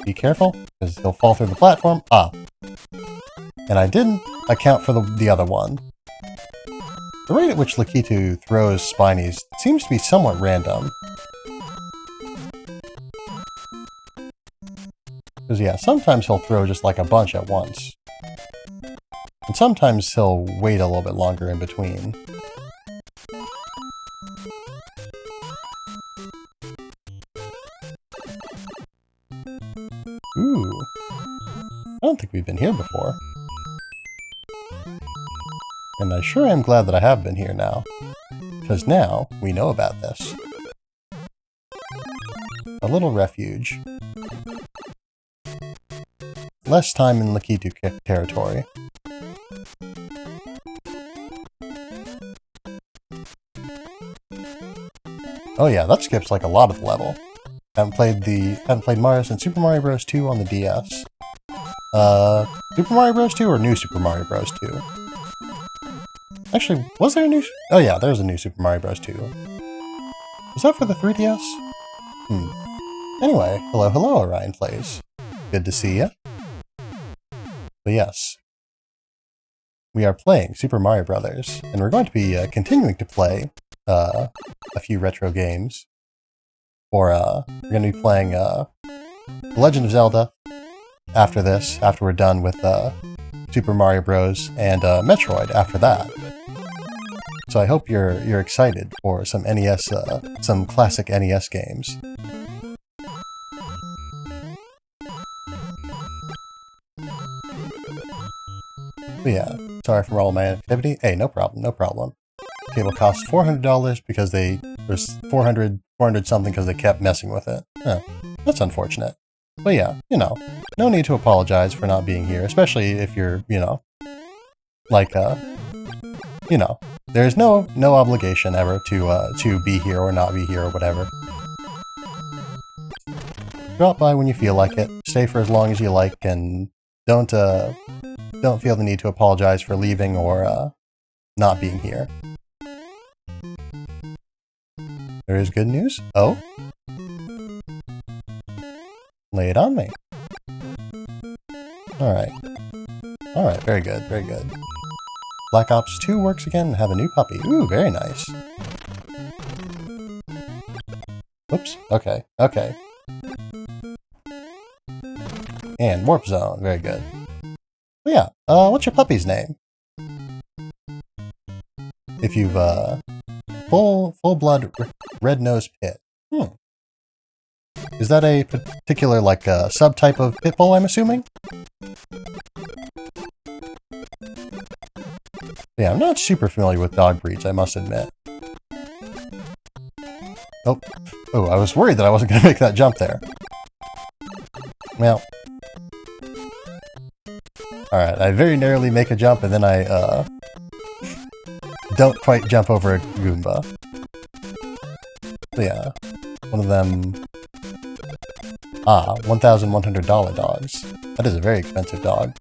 Be careful, because he'll fall through the platform. Ah. And I didn't account for the other one. The rate at which Lakitu throws Spinies seems to be somewhat random. Because yeah, sometimes he'll throw just like a bunch at once. And sometimes he'll wait a little bit longer in between. Ooh. I don't think we've been here before. And I sure am glad that I have been here now. Because now we know about this. A little refuge. Less time in Lakitu territory. Oh yeah, that skips like a lot of the level. Haven't played Mario since Super Mario Bros. 2 on the DS. Super Mario Bros. 2 or New Super Mario Bros. 2? Actually, was there a new... Oh yeah, there's a new Super Mario Bros. 2. Was that for the 3DS? Anyway, hello, Orion Plays. Good to see ya. But yes, we are playing Super Mario Brothers, and we're going to be continuing to play a few retro games. Or we're going to be playing The Legend of Zelda after this, after we're done with Super Mario Bros. And Metroid after that. So I hope you're excited for some NES, some classic NES games. But yeah, sorry for all my activity. Hey, no problem, no problem. Table costs $400 because they were 400 something because they kept messing with it. Huh, that's unfortunate. But yeah, you know, no need to apologize for not being here, especially if you're, you know, like, you know, there's no obligation ever to be here or not be here or whatever. Drop by when you feel like it, stay for as long as you like, and don't feel the need to apologize for leaving or not being here. There is good news. Oh? Lay it on me. Alright. Alright, very good, very good. Black Ops 2 works again and have a new puppy. Ooh, very nice. Oops, okay, okay. And Warp Zone, very good. But yeah, what's your puppy's name? If you've, full-blood red-nosed pit. Is that a particular, like, subtype of pit bull, I'm assuming? Yeah, I'm not super familiar with dog breeds, I must admit. Oh, I was worried that I wasn't going to make that jump there. Well. Alright, I very narrowly make a jump, and then I, don't quite jump over a Goomba. But yeah, one of them... Ah, $1,100 dogs. That is a very expensive dog.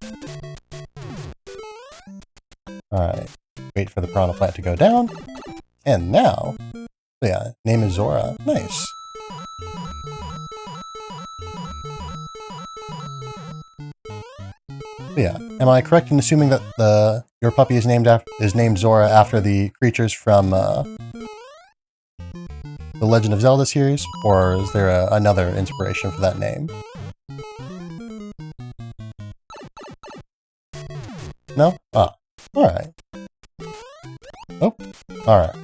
Alright, wait for the piranha plant to go down. And now... Yeah, name is Zora. Nice. But yeah, am I correct in assuming that your puppy is named Zora after the creatures from the Legend of Zelda series, or is there another inspiration for that name? No? Ah, alright. Oh, alright.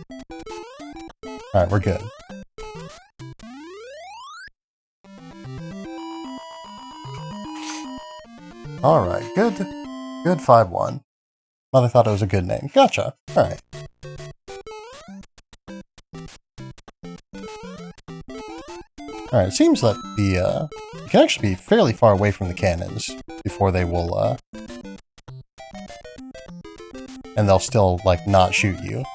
Alright, we're good. Alright, good 5-1. Mother thought it was a good name. Gotcha. Alright. Alright, it seems that you can actually be fairly far away from the cannons before they will, and they'll still, like, not shoot you.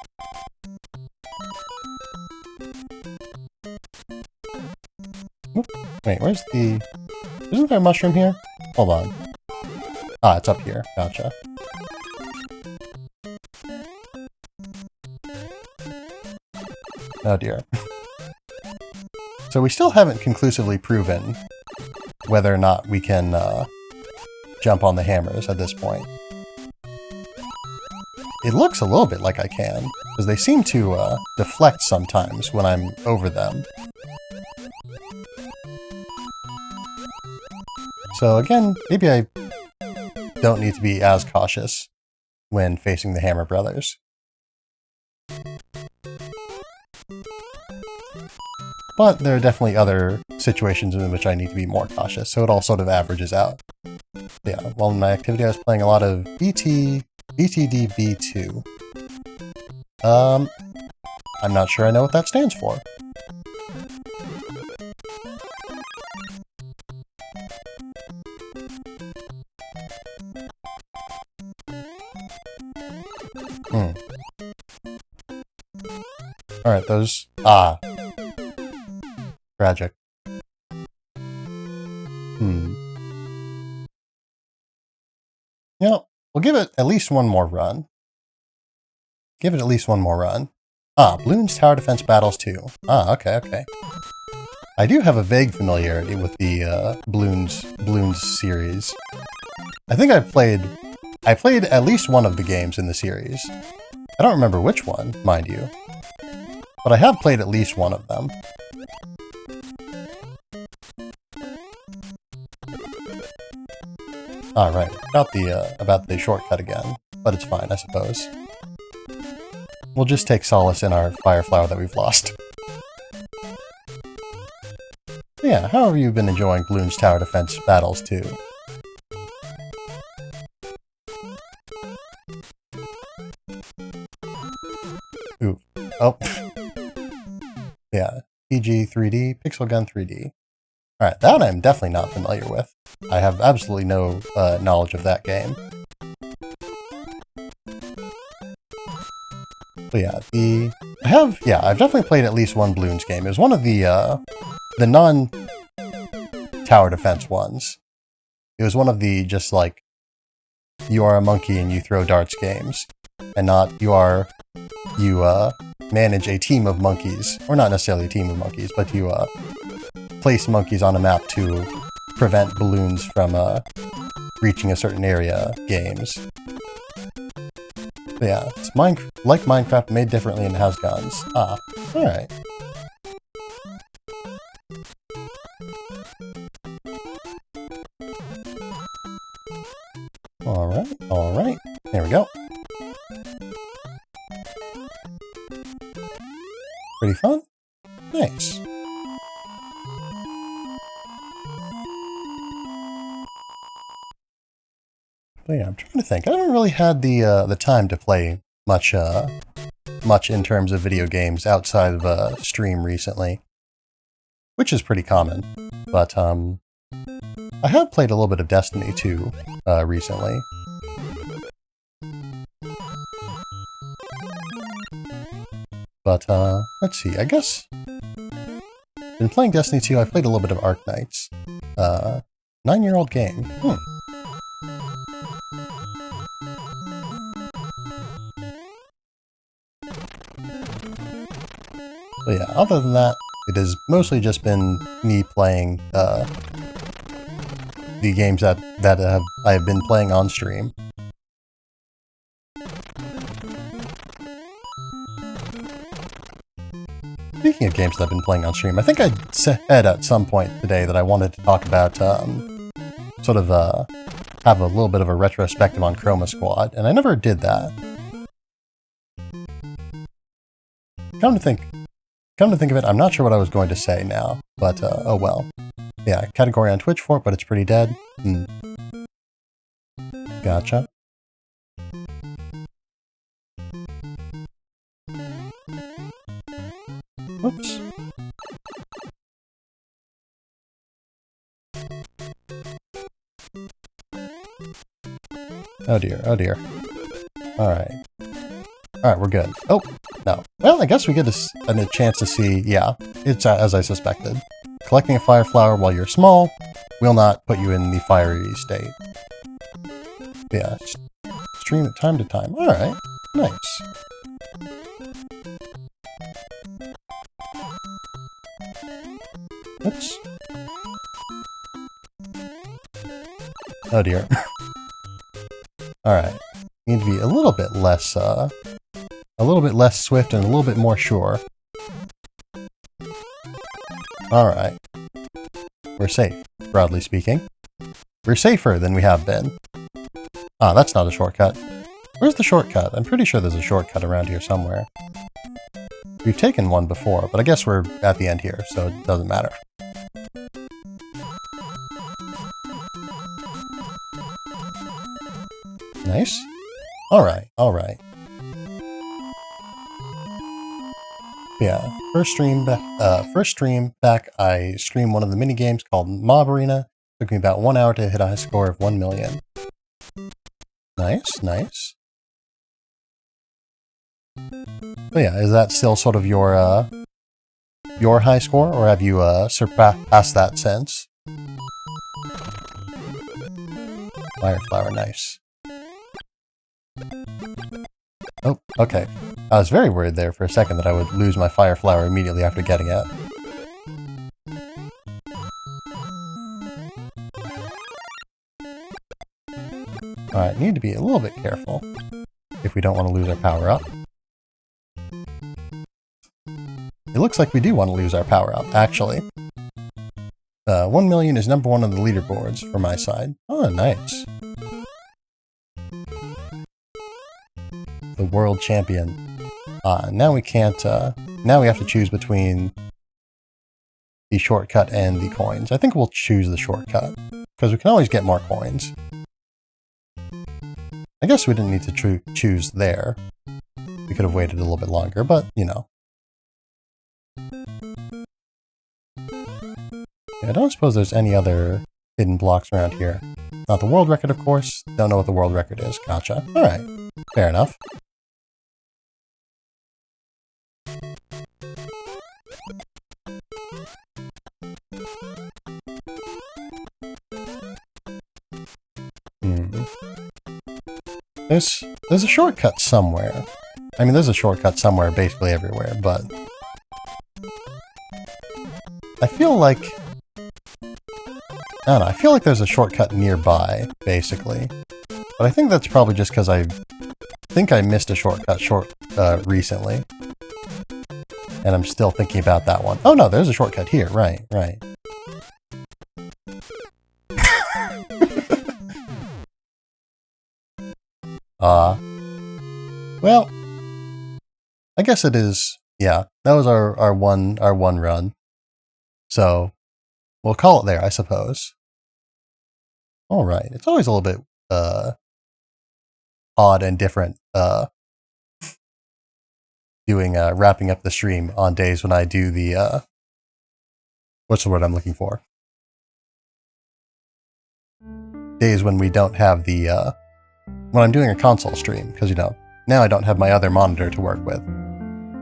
Wait, where's the... Isn't there a mushroom here? Hold on. Ah, it's up here. Gotcha. Oh dear. So we still haven't conclusively proven whether or not we can jump on the hammers at this point. It looks a little bit like I can, because they seem to deflect sometimes when I'm over them. So again, maybe I don't need to be as cautious when facing the Hammer Brothers. But there are definitely other situations in which I need to be more cautious, so it all sort of averages out. Yeah, while in my activity I was playing a lot of BTDB2. I'm not sure I know what that stands for. Alright, those... Ah. Tragic. Yeah, we'll give it at least one more run. Give it at least one more run. Ah, Bloons Tower Defense Battles 2. Ah, okay. I do have a vague familiarity with the Bloons series. I think I played at least one of the games in the series. I don't remember which one, mind you. But I have played at least one of them. Ah, right. About the shortcut again. But it's fine, I suppose. We'll just take solace in our fire flower that we've lost. Yeah, how have you been enjoying Bloons Tower Defense Battles 2? Ooh. Oh. Yeah. PG 3D, Pixel Gun 3D. Alright, that I'm definitely not familiar with. I have absolutely no knowledge of that game. But yeah, I've definitely played at least one Bloons game. It was one of the non-tower defense ones. It was one of the just like, you are a monkey and you throw darts games. And not, you manage a team of monkeys. Or not necessarily a team of monkeys, but you place monkeys on a map to prevent balloons from reaching a certain area games. But yeah, it's like Minecraft, made differently and has guns. Ah, alright. Alright. There we go. Pretty fun? Nice. But yeah, I'm trying to think. I haven't really had the time to play much in terms of video games outside of stream recently, which is pretty common. But I have played a little bit of Destiny 2 recently. But let's see. I guess been playing Destiny 2. I've played a little bit of Arc Knights. 9-year-old game. But yeah, other than that, it has mostly just been me playing the games that I have been playing on stream. Speaking of games that I've been playing on stream, I think I said at some point today that I wanted to talk about, sort of have a little bit of a retrospective on Chroma Squad, and I never did that. Come to think of it, I'm not sure what I was going to say now, but oh well. Yeah, category on Twitch for it, but it's pretty dead. Gotcha. Oops. Oh dear, oh dear. Alright. Alright, we're good. Oh, no. Well, I guess we get a chance to see, yeah, it's as I suspected. Collecting a fire flower while you're small will not put you in the fiery state. Yeah, stream it time to time. Alright, nice. Oops. Oh dear. Alright. Need to be a little bit less swift and a little bit more sure. Alright. We're safe, broadly speaking. We're safer than we have been. Ah, that's not a shortcut. Where's the shortcut? I'm pretty sure there's a shortcut around here somewhere. We've taken one before, but I guess we're at the end here, so it doesn't matter. Nice. Alright, alright. Yeah, first stream back, I streamed one of the mini games called Mob Arena. Took me about 1 hour to hit a high score of 1 million. Nice, nice. But yeah, is that still sort of your high score, or have you surpassed that since? Fire flower, nice. Oh, okay. I was very worried there for a second that I would lose my fire flower immediately after getting it. Alright, need to be a little bit careful if we don't want to lose our power up. It looks like we do want to lose our power up, actually. 1 million is number 1 on the leaderboards for my side. Oh, nice. The world champion. Now we can't, now we have to choose between the shortcut and the coins. I think we'll choose the shortcut, because we can always get more coins. I guess we didn't need to choose there. We could have waited a little bit longer, but, you know. Yeah, I don't suppose there's any other hidden blocks around here. Not the world record, of course. Don't know what the world record is. Gotcha. Alright. Fair enough. There's a shortcut somewhere. I mean, there's a shortcut somewhere basically everywhere, but I feel like, I don't know, I feel like there's a shortcut nearby, basically. But I think that's probably just because I think I missed a shortcut recently. And I'm still thinking about that one. Oh no, there's a shortcut here, right, right. Well, I guess it is, yeah, that was our one run. So, we'll call it there, I suppose. Alright, it's always a little bit, odd and different, wrapping up the stream on days when I do the, what's the word I'm looking for? Days when we don't have the, when I'm doing a console stream, because, you know, now I don't have my other monitor to work with.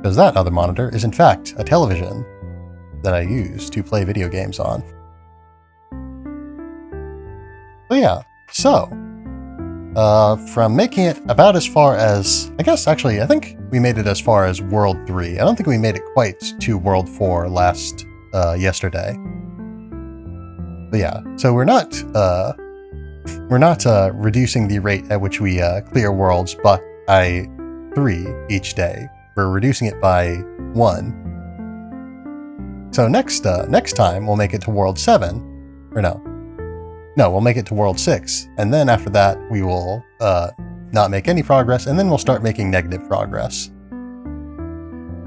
Because that other monitor is, in fact, a television that I use to play video games on. But yeah, so, from making it about as far as, I guess, actually, I think we made it as far as World 3. I don't think we made it quite to World 4 yesterday. But yeah, so we're not reducing the rate at which we clear worlds by 3 each day. We're reducing it by 1. So next time we'll make it to World 7, or no, we'll make it to World 6, and then after that we will not make any progress, and then we'll start making negative progress.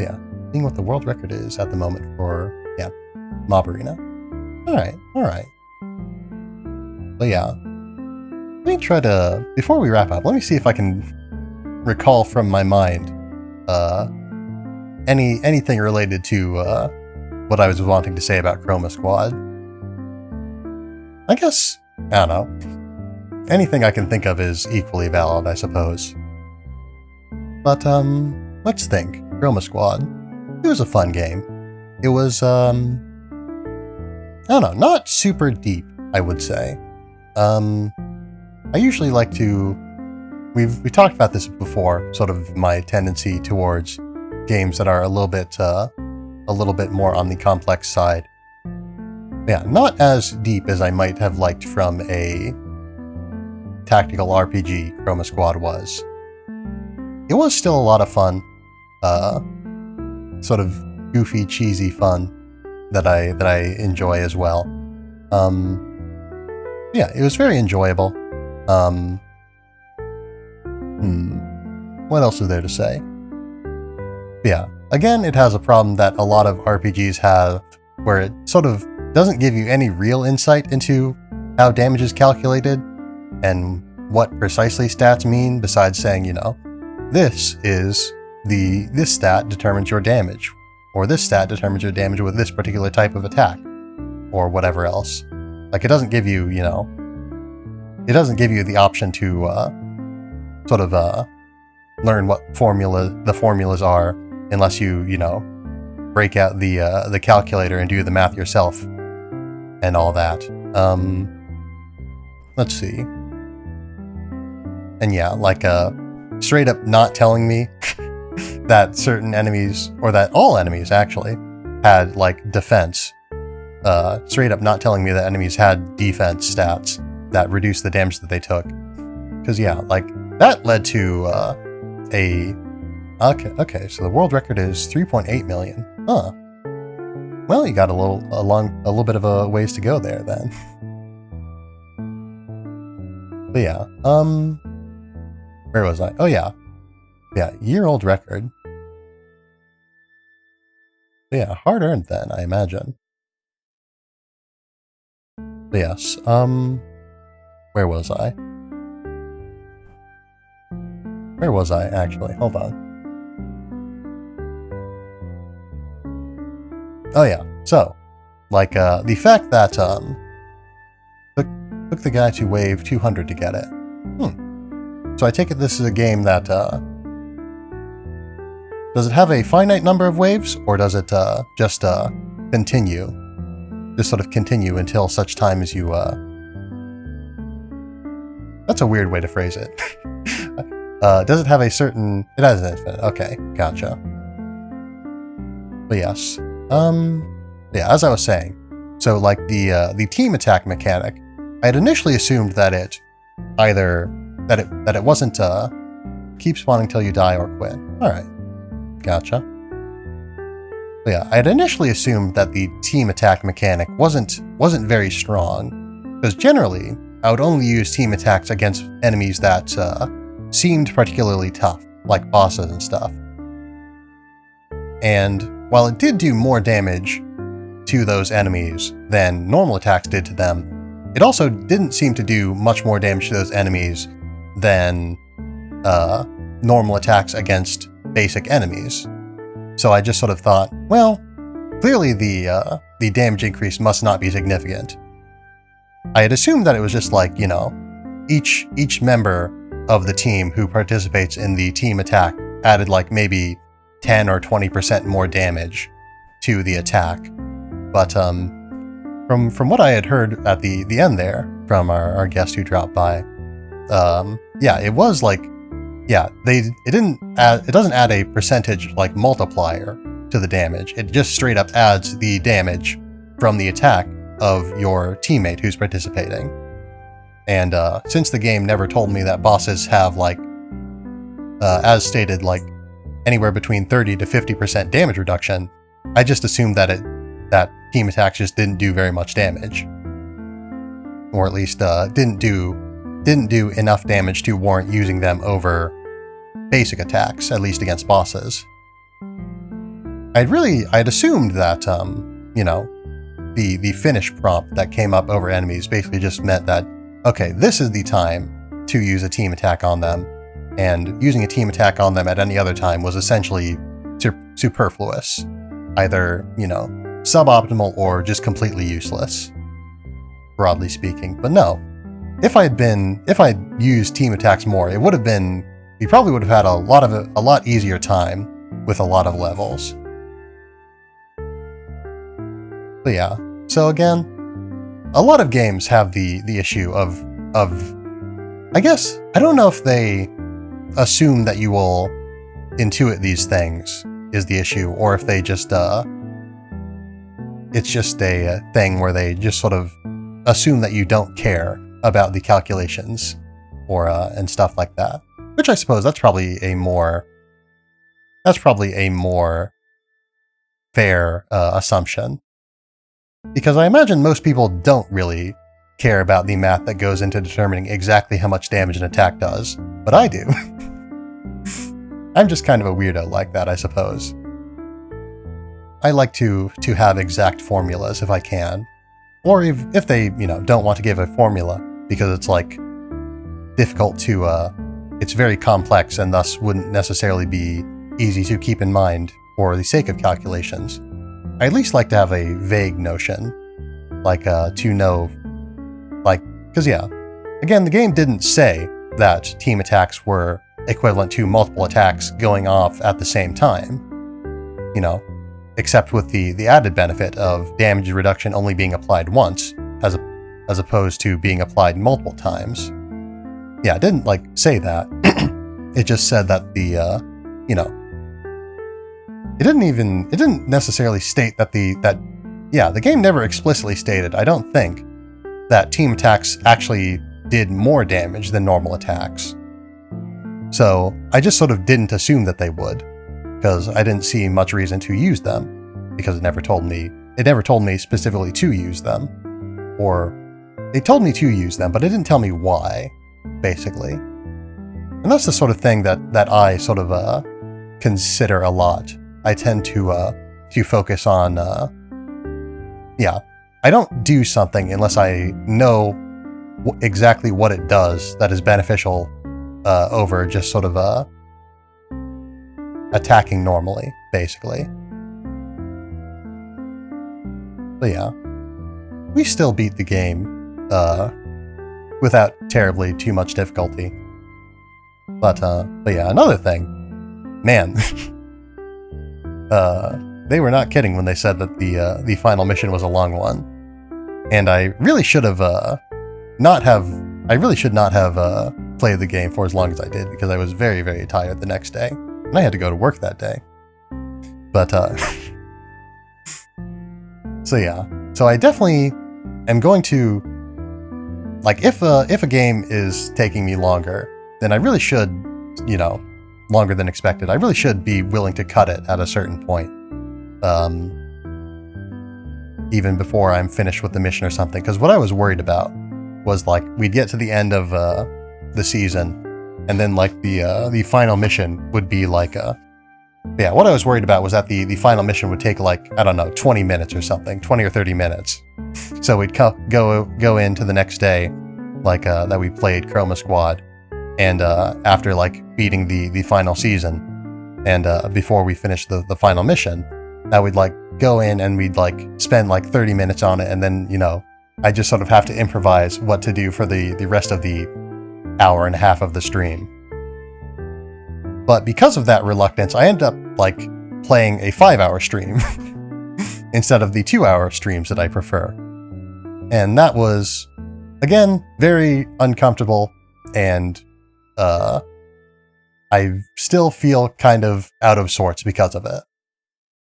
Yeah, seeing what the world record is at the moment for, yeah, Mob Arena. Alright. But yeah, let me try to, before we wrap up, let me see if I can recall from my mind anything related to what I was wanting to say about Chroma Squad. I guess, I don't know, anything I can think of is equally valid, I suppose. But, let's think. Chroma Squad. It was a fun game. It was, I don't know, not super deep, I would say. I usually like to, we talked about this before, sort of my tendency towards games that are a little bit more on the complex side. Yeah, not as deep as I might have liked from a tactical RPG Chroma Squad was. It was still a lot of fun. Sort of goofy, cheesy fun that I enjoy as well. Yeah, it was very enjoyable. What else is there to say? Yeah, again, it has a problem that a lot of RPGs have, where it sort of doesn't give you any real insight into how damage is calculated and what precisely stats mean, besides saying, you know, this stat determines your damage, or this stat determines your damage with this particular type of attack, or whatever else. Like, it doesn't give you, you know, it doesn't give you the option to sort of learn what the formulas are, unless you know, break out the calculator and do the math yourself and all that. Let's see. And yeah, like straight up not telling me that certain enemies, or that all enemies actually, had like defense. Straight up not telling me that enemies had defense stats that reduced the damage that they took. Because yeah, like that led to okay, so the world record is 3.8 million. Huh. Well, you got a little bit of a ways to go there then. But yeah, where was I? Oh yeah. Yeah, year-old record. But yeah, hard-earned then, I imagine. But yes, where was I? Where was I, actually? Hold on. Oh yeah, so, like, the fact that, took the guy to wave 200 to get it. So I take it this is a game that, does it have a finite number of waves, or does it, just, continue? Just sort of continue until such time as you, That's a weird way to phrase it. Does it have a certain... It has an infinite. Okay, gotcha. But yes. Yeah, as I was saying, so like the team attack mechanic, I had initially assumed that it either... that it wasn't, keep spawning till you die or quit. Alright. Gotcha. But yeah, I had initially assumed that the team attack mechanic wasn't very strong, because generally, I would only use team attacks against enemies that seemed particularly tough, like bosses and stuff. And while it did do more damage to those enemies than normal attacks did to them, it also didn't seem to do much more damage to those enemies than normal attacks against basic enemies. So I just sort of thought, well, clearly the damage increase must not be significant. I had assumed that it was just like, you know, each member of the team who participates in the team attack added like maybe 10 or 20% more damage to the attack. But from what I had heard at the end there from our guest who dropped by, yeah, it was like, yeah, it doesn't add a percentage like multiplier to the damage. It just straight up adds the damage from the attack of your teammate who's participating. And since the game never told me that bosses have like, as stated, like anywhere between 30 to 50% damage reduction, I just assumed that team attacks just didn't do very much damage, or at least didn't do enough damage to warrant using them over basic attacks, at least against bosses. I'd assumed that you know, the finish prompt that came up over enemies basically just meant that, okay, this is the time to use a team attack on them, and using a team attack on them at any other time was essentially superfluous, either, you know, suboptimal or just completely useless, broadly speaking. But no, if I'd used team attacks more, we probably would have had a lot easier time with a lot of levels. But yeah, so again, a lot of games have the issue of I guess, I don't know if they assume that you will intuit these things is the issue, or if they just it's just a thing where they just sort of assume that you don't care about the calculations or and stuff like that. Which I suppose that's probably a more fair assumption. Because I imagine most people don't really care about the math that goes into determining exactly how much damage an attack does, but I do. I'm just kind of a weirdo like that, I suppose. I like to have exact formulas if I can. Or if they, don't want to give a formula, because it's like difficult to, it's very complex and thus wouldn't necessarily be easy to keep in mind for the sake of calculations. I at least like to have a vague notion, like to know, like, because again, the game didn't say that team attacks were equivalent to multiple attacks going off at the same time, except with the added benefit of damage reduction only being applied once, as opposed to being applied multiple times. Yeah, it didn't say that. It just said that the it didn't necessarily state that the game never explicitly stated, I don't think, that team attacks actually did more damage than normal attacks. So I just sort of didn't assume that they would, because I didn't see much reason to use them, because it never told me specifically to use them, or it told me to use them, but it didn't tell me why, basically. And that's the sort of thing that I sort of consider a lot. I tend to focus on, I don't do something unless I know exactly what it does that is beneficial over just sort of attacking normally, basically. But yeah, we still beat the game without terribly too much difficulty. But yeah, another thing, man. They were not kidding when they said that the final mission was a long one, and I really should not have played the game for as long as I did, because I was very, very tired the next day, and I had to go to work that day. But so yeah, so I definitely am going to, if a game is taking me longer, then I really should, longer than expected, I really should be willing to cut it at a certain point. Even before I'm finished with the mission or something. Because what I was worried about was we'd get to the end of the season, and then the final mission would be what I was worried about was that the final mission would take 20 minutes or something, 20 or 30 minutes. So we'd go into the next day, that we played Chroma Squad, and after beating the final season, and before we finished the final mission, that we'd go in and we'd spend 30 minutes on it, and then I just sort of have to improvise what to do for the rest of the hour and a half of the stream. But because of that reluctance, I ended up playing a 5-hour stream instead of the 2-hour streams that I prefer. And that was, again, very uncomfortable, and I still feel kind of out of sorts because of it.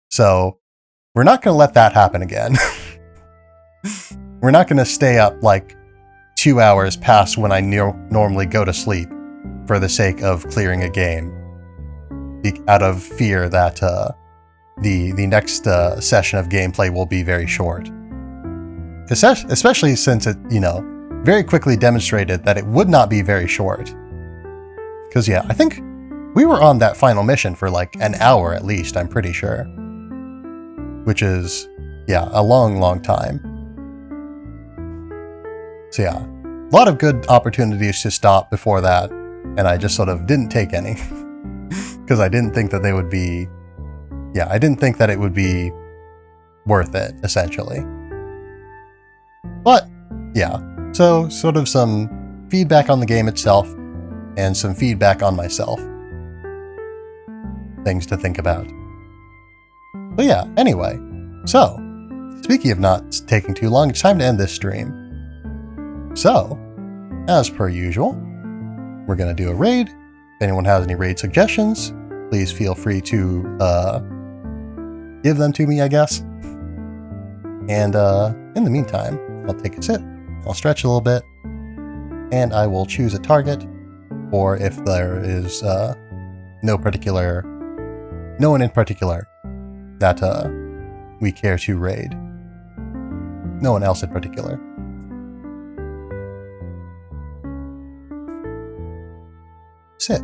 So we're not going to let that happen again. We're not going to stay up 2 hours past when I normally go to sleep for the sake of clearing a game, out of fear that the next session of gameplay will be very short. Especially since it, very quickly demonstrated that it would not be very short. Because yeah, I think we were on that final mission for an hour at least, I'm pretty sure. Which is, yeah, a long, long time. So yeah, a lot of good opportunities to stop before that, and I just sort of didn't take any. Because I didn't think that they would be, I didn't think that it would be worth it, essentially. But, yeah, so sort of some feedback on the game itself, and some feedback on myself. Things to think about. But yeah, anyway, so, speaking of not taking too long, it's time to end this stream. So, as per usual, we're going to do a raid. If anyone has any raid suggestions, please feel free to give them to me, I guess. And in the meantime, I'll take a sip, I'll stretch a little bit, and I will choose a target or if there is no one in particular that we care to raid. No one else in particular. Sit.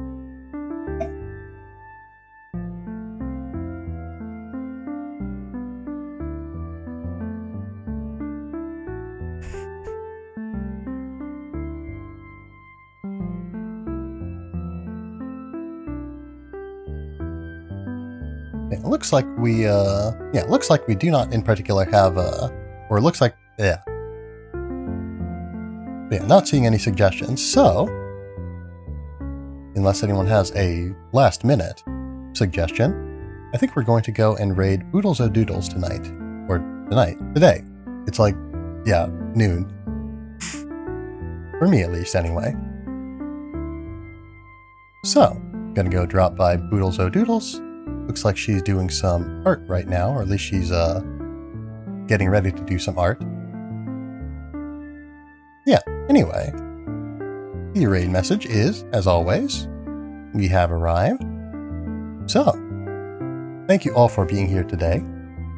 It looks like we, it looks like we do not in particular have, or it looks like, yeah. But yeah, not seeing any suggestions, so, unless anyone has a last minute suggestion, I think we're going to go and raid Oodles O'Doodles tonight. Or today. It's like, yeah, noon. For me at least, anyway. So, gonna go drop by Boodles O'Doodles. Looks like she's doing some art right now, or at least she's getting ready to do some art. Yeah, anyway. The raid message is, as always, we have arrived. So, thank you all for being here today.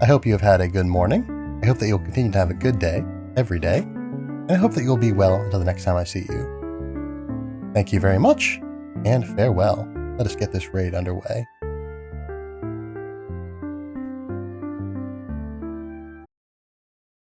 I hope you have had a good morning. I hope that you'll continue to have a good day, every day. And I hope that you'll be well until the next time I see you. Thank you very much, and farewell. Let us get this raid underway.